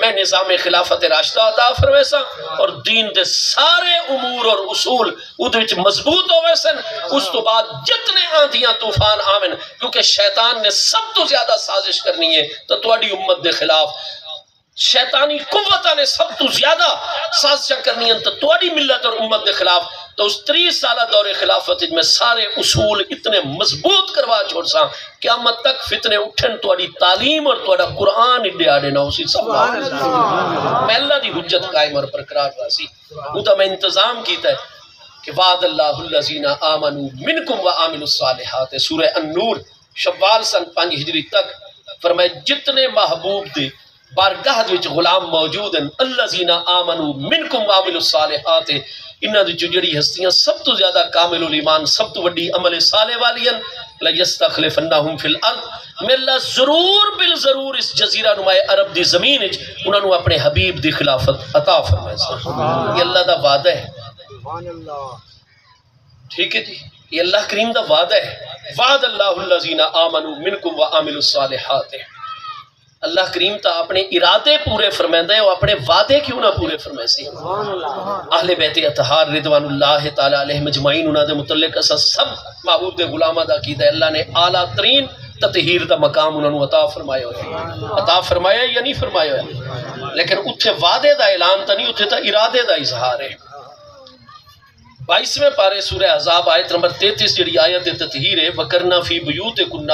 میں نظام خلافت راشدہ عطا فرمائے سا اور دین دے سارے امور اور اصول ادھے وچ مضبوط ہوئے سن. اس تو بعد جتنے آندیاں طوفان آمن کیونکہ شیطان نے سب تو زیادہ سازش کرنی ہے تو تواڈی امت دے خلاف شیطانی قوتاں نے سب تو زیادہ سازشاں کرنی ہیں تو تواڈی ملت اور امت دے خلاف. تو اس 30 سالہ دور خلافت میں سارے اصول اتنے مضبوط کروا چھوڑ سا قیامت تک فتنے اٹھن تواڈی تعلیم اور تواڈا قرآن اڈے نہ اسی سب میں اللہ دی حجت قائم اور برقرار راسی. وہ تو میں انتظام کیتا ہے کہ وعد اللہ الذین آمنوا منکم وعملوا الصالحات سورہ النور شوال سن 5 ہجری تک فرمائے جتنے محبوب دے بارگاہ وچ غلام موجود ہیں الذین آمنوا منکم وعملوا الصالحات انہاں دی جڑی ہستیاں سب تو زیادہ کامل الایمان سب تو وڈی عمل صالح والی ہیں لیستخلفنہم فی الارض میں اللہ ضرور بالضرور اس جزیرہ نمائے عرب دی زمین وچ انہاں نو اپنے حبیب دی خلافت عطا فرمائے. یہ اللہ دا وعدہ ہے. ٹھیک ہے جی یہ اللہ کریم دا وعدہ ہے. وعد اللہ الذین آمنوا منکم وعملوا الصالحات. اللہ کریم تا اپنے ارادے پورے فرمائندہ ہے اور اپنے وعدے کیوں نہ پورے فرمائے سی. اہل بیت اطہار رضوان اللہ تعالی علیہ مجمعین انہاں دے متعلق اسا سب محبوب دے غلاماں دا عقیدہ ہے اللہ نے اعلیٰ ترین تطہیر دا مقام انہاں نو عطا فرمایا ہویا. عطا فرمایا یا نہیں فرمایا ہویا لیکن اتھے وعدے دا اعلان تا نہیں اتھے تا ارادے دا اظہار ہے. 22ویں پارے سورہ احزاب آیت نمبر 33 جڑی آیت تطہیر ہے وَقَرْنَا فِي بُيُوتِكُنَّ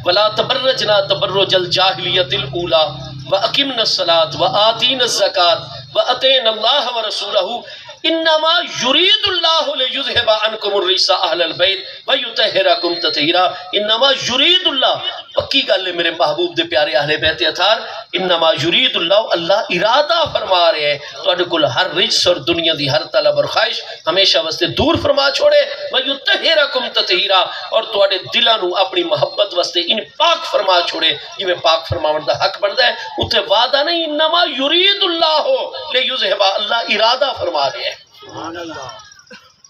وَلَا تَبَرَّجْنَا تَبَرُّجَ الْجَاهِلِيَّةِ الْأُولَى وَأَقِمْنَا الصَّلَاةَ وَآتِينَا الزَّكَاةَ وَأَطِعْنَا اللَّهَ وَرَسُولَهُ انما یرید اللہ لیذہب عنکم الرجس اہل البیت ویطہرکم تطہیرا. انما یرید اللہ پکی گل ہے میرے محبوب دے پیارے اہل بیت اطہار. انما یرید اللہ اللہ ارادہ فرما رہے ہیں تواڈے کول ہر رجس اور دنیا دی ہر طلب اور خواہش ہمیشہ واسطے دور فرما چھوڑے ویطہرکم تطہیرا اور تواڈے دلاں نو اپنی محبت واسطے ان پاک فرما چھوڑے جویں پاک فرماون دا حق بندا ہے. اوتے وعدہ نہیں انما یرید اللہ لیذہب اللہ ارادہ فرما رہے ہیں.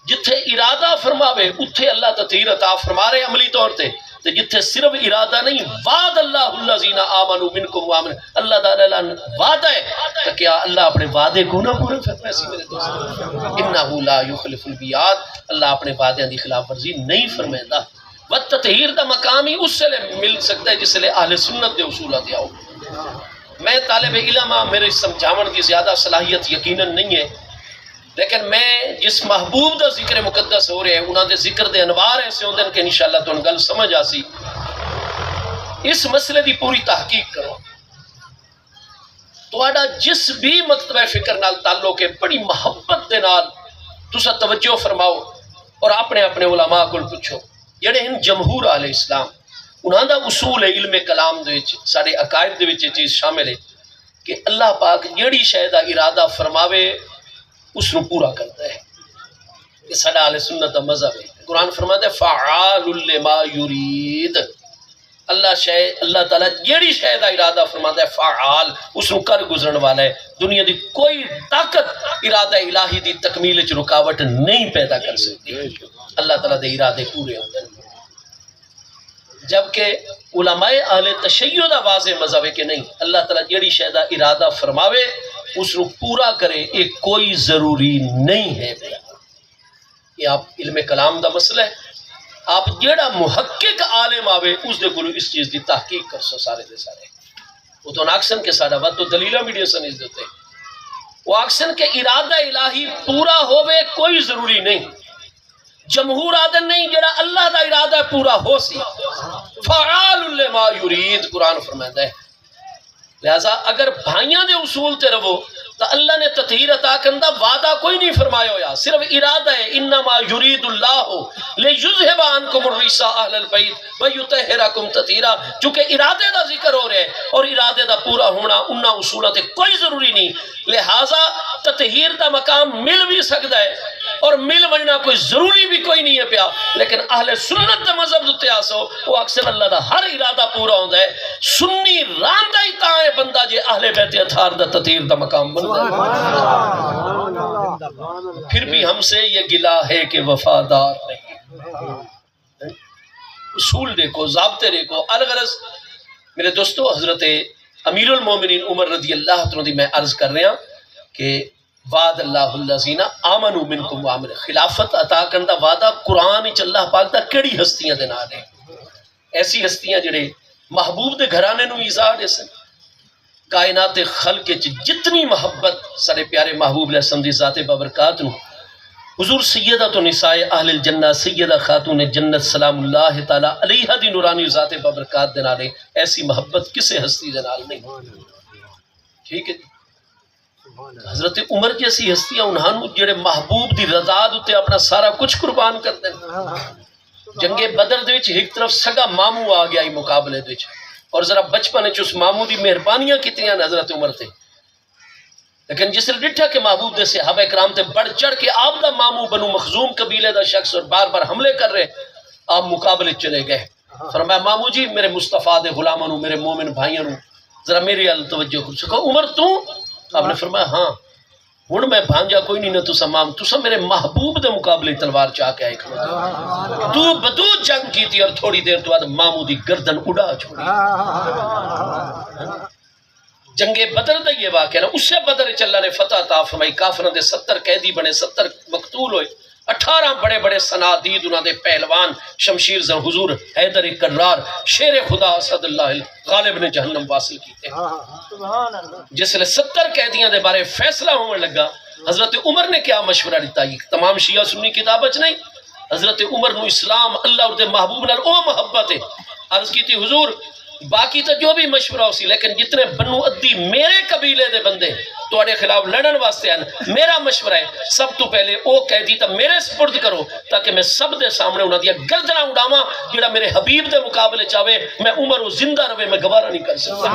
جتھے ارادہ فرماوے اتھے اللہ تطہیر عطا فرما رہے عملی طور تے جتھے صرف ارادہ نہیں وعد اللہ الذین آمنوا منکم وعملوا اللہ تعالیٰ وعدہ ہے کہ کیا اللہ اپنے وعدے کو نہ پورا فرمائے سی میرے دوست. انہ لا یخلف المیعاد اللہ اپنے وعدے دی خلاف ورزی نہیں فرمائندا. والتطہیر دا مقام ہی اس سے مل سکتا ہے جس سے اہل سنت دے اصولات آؤ. میں طالب علم میرے سمجھاون کی زیادہ صلاحیت یقیناً نہیں ہے لیکن میں جس محبوب دا ذکر مقدس ہو رہے ہیں انہاں دے ذکر دے انوار ایسے ہوندے کہ انشاءاللہ تو ان گل سمجھ آسی. اس مسئلے دی پوری تحقیق کرو. تواڈا جس بھی مکتبہ فکر نال تعلق ہے بڑی محبت دے نال تسا توجہ فرماؤ اور اپنے اپنے علماء کو پوچھو جڑے ہیں جمہور اہل اسلام انہاں دا اصول ہے علم کلام دے وچ ساڈے عقائد دے وچ یہ چیز شامل ہے کہ اللہ پاک جڑی شے دا ارادہ فرماوے اس کو پورا کرتا ہے. یہ ساڈا اہل سنت کا مذہب ہے. قرآن فرماتا ہے فعال لما یرید. اللہ تعالیٰ جیڑی شے دا ارادہ فرماتا ہے فعال اس کو کر گزرن والا ہے. دنیا دی کوئی طاقت ارادہ الہی دی تکمیل وچ رکاوٹ نہیں پیدا کر سکتی. اللہ تعالیٰ دے ارادے پورے ہوندے ہیں. جبکہ علماء اہل تشیع دا واضح مذہب ہے کہ نہیں اللہ تعالیٰ جیڑی شے دا ارادہ فرماوے اس کو پورا کرے یہ کوئی ضروری نہیں ہے. یہ آپ علم کلام دا مسئلہ ہے. آپ جیڑا محقق عالم آوے اس دے کولو اس چیز دی تحقیق کر سو سارے دے سارے. وہ تو ناکسن کے ساڈا وقت تو دلیلہ میڈیا سنیز دیتے وہ آکسن کے ارادہ الہی پورا ہوئے کوئی ضروری نہیں. جمہور آدن نہیں جڑا اللہ دا ارادہ پورا ہو سی فعال لما یرید قرآن فرماتا ہے. لہذا اگر بھائیاں دے اصول تے رہو تو اللہ نے تطہیر عطا کرن دا وعدہ کوئی نہیں فرمایا ہویا صرف ارادہ ہے انما یرید اللہ لیذہب عنکم الرجس اہل البیت ویطہرکم تطہیرا. چونکہ ارادے دا ذکر ہو رہا ہے اور ارادے دا پورا ہونا انہاں اصولات کوئی ضروری نہیں. لہذا تطہیر دا مقام مل بھی سکتا ہے اور مل بننا کوئی ضروری بھی کوئی نہیں ہے پیا. لیکن اہل سنت دا مذہب دتے آسو وہ اکثر اللہ دا ہر ارادہ پورا ہوندا ہے. سنی راندا ہی تاں ہے بندہ جے اہل بیت اطہار دا تطہیر دا مقام بندا ہے. پھر بھی ہم سے یہ گلہ ہے کہ وفادار نہیں. اصول دیکھو ضابطے دیکھو. الغرض میرے دوستو حضرت امیر المومنین عمر رضی اللہ عنہ دی میں عرض کر رہا کہ وعد اللہ الذین آمنوا منکم وعملوا، خلافت عطا کرن دا وعدہ قرآن وچ اللہ پاک دا کیڑی ہستیاں دے نال ہے؟ ایسی ہستیاں جڑے محبوب دے گھرانے نو ایزا دے سن، کائنات خلق وچ جتنی محبت سارے پیارے محبوب علیہ السلام دی ذات بابرکات نو، حضور سیدہ تو نساء اہل الجنہ سیدہ خاتون جنت سلام اللہ تعالی علیہا دی نورانی ذات بابرکات دے نال ایسی محبت کسے ہستی دے نال نہیں۔ ٹھیک ہے، حضرت عمر جیسی ہستیاں انہاں جڑے محبوب دی رضا تے اپنا سارا کچھ قربان کر دیں۔ جنگ بدر دے وچ ایک طرف سگا مامو آ گیا مقابلے دے وچ، اور ذرا بچپن وچ اس مامو دی مہربانیاں کیتیاں حضرت عمر تے، لیکن جس نے ڈٹھا کہ محبوب دے صحابہ کرام تے بڑھ چڑھ کے آپ دا مامو بنو مخزوم قبیلے دا شخص اور بار بار حملے کر رہے، آپ مقابلے چلے گئے۔ فرمایا مامو جی میرے مصطفیٰ دے غلاماں نو، میرے مومن بھائیاں نو ذرا میری ال توجہ کرو۔ سکو عمر تو؟ آپ نے فرمایا ہاں، ہن میں بھانجا کوئی نہیں نہ تسا مام، تسا میرے محبوب دے مقابلے تلوار چاہ کے آئے کھڑو، تو بدو جنگ کی تھی اور تھوڑی دیر تو بعد مامو دی گردن اڑا چھوڑی۔ جنگ بدر دا یہ واقعہ نا، اس سے بدر چ اللہ نے فتح عطا فرمائی، کافراں دے 70 قیدی بنے، 70 مقتول ہوئے، 18 بڑے بڑے صنادید انہاں دے پہلوان شمشیر زر حضور حیدر کرار شیر خدا اسد اللہ غالب نے جہنم واصل کیتے۔ جس لئے 70 قیدیاں دے بارے فیصلہ ہونے لگا، حضرت عمر نے کیا مشورہ دیتا، یہ تمام شیعہ سنی کتاب اچ نہیں، حضرت عمر نو اسلام اللہ اور دے محبوب نال او محبت ہے، عرض کی تھی حضور باقی تو جو بھی مشورہ ہو سی، لیکن جتنے بنو عدی میرے قبیلے دے بندے تواڈے خلاف لڑن واسطے ہیں، میرا مشورہ ہے سب تو پہلے او قیدی تا میرے سپرد کرو تاکہ میں سب دے سامنے انہاں دیا گردناں اڑاواں، جڑا میرے حبیب دے مقابلے چاہے میں عمر و زندہ رہے میں گوارا نہیں کر سکتا۔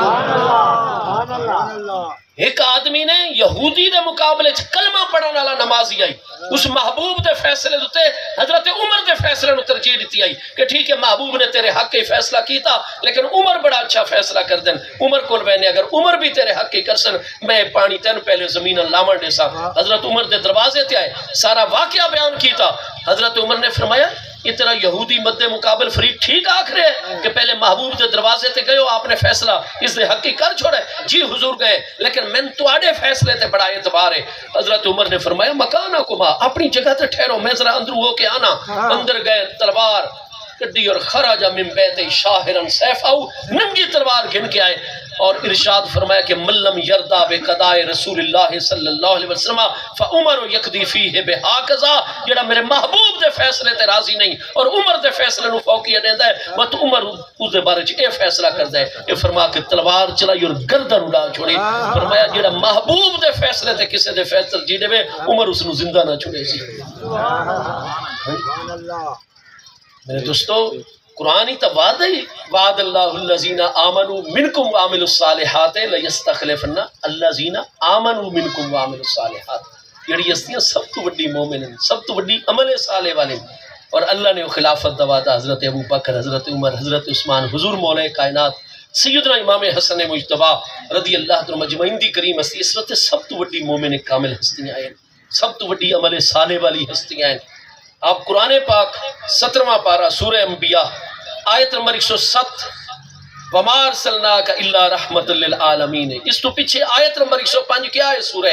ایک آدمی نے یہودی دے مقابلے کلمہ پڑھنے والا نمازی آئی، اس محبوب دے فیصلے دوتے حضرت عمر دے فیصلے نو ترجیح دیتی آئی کہ ٹھیک ہے محبوب نے تیرے حق کے فیصلہ کیتا لیکن عمر بڑا اچھا فیصلہ کر دیں، عمر کو لوینے اگر عمر بھی تیرے حق کے کرسن میں پانی تین پہلے زمین لامان دے سا۔ حضرت عمر دے دروازے تے آئے، سارا واقعہ بیان کیتا، حضرت عمر نے فرمایا یہ تیرا یہودی مد مقابل فرید ٹھیک آکھ رہے ہیں کہ پہلے محبوب دے دروازے تے گئے ہو، آپ نے فیصلہ اس دے حقی کر چھوڑے؟ جی حضور گئے، لیکن میں تو آڑے فیصلے تے بڑا اعتبار ہے۔ حضرت عمر نے فرمایا مکانہ کما، اپنی جگہ تے ٹھہرو، میں ذرا اندر ہو کے آنا۔ اندر گئے، تلوار کڈی اور خراجہ من بیت شاہرن سیف آؤ، ننگی تلوار گھن کے آئے اور ارشاد فرمایا کہ ملم یردا بقضاء رسول اللہ صلی اللہ علیہ وسلم فعمر یقضی فیہ بہاکذا، جڑا میرے محبوب دے فیصلے تے راضی نہیں اور عمر دے فیصلے نو فوقیت دیندا ہے، وہ تو عمر اس دے بارے اے فیصلہ کردا ہے۔ یہ فرما کے تلوار چلائی اور گردن اڑا چھوڑی۔ فرمایا جڑا محبوب دے فیصلے تے کسے دے فیصلے جی دے عمر اس نو زندہ نہ چھوڑے سی۔ میرے دوستو قرآن ہی تو وعد ہے، وعد اللہ الذین آمنوا منکم وعملوا الصالحات لیستخلفن الذین آمنوا منکم وعملوا الصالحات، یہ ہستیاں سب تو بڑی مومن ہیں، سب تو بڑی عمل صالح والے ہیں، اور اللہ نے خلافت دا وعدہ حضرت ابو بکر، حضرت عمر، حضرت عثمان، حضور مولا کائنات سیدنا امام حسن مجتبی رضی اللہ عنہ مجمعین دی کریم ہستی، اس وقت سب تو بڑی مومن کامل ہستیاں ہیں، سب تو بڑی عمل صالح والی ہستیاں ہیں۔ آپ قرآن پاک 17واں پارہ سورہ انبیاء آیت نمبر 107 وَمَا أَرْسَلْنَاكَ إِلَّا رَحْمَةً لِلْعَالَمِينَ، اس تو پیچھے آیت نمبر 105 کیا ہے سورہ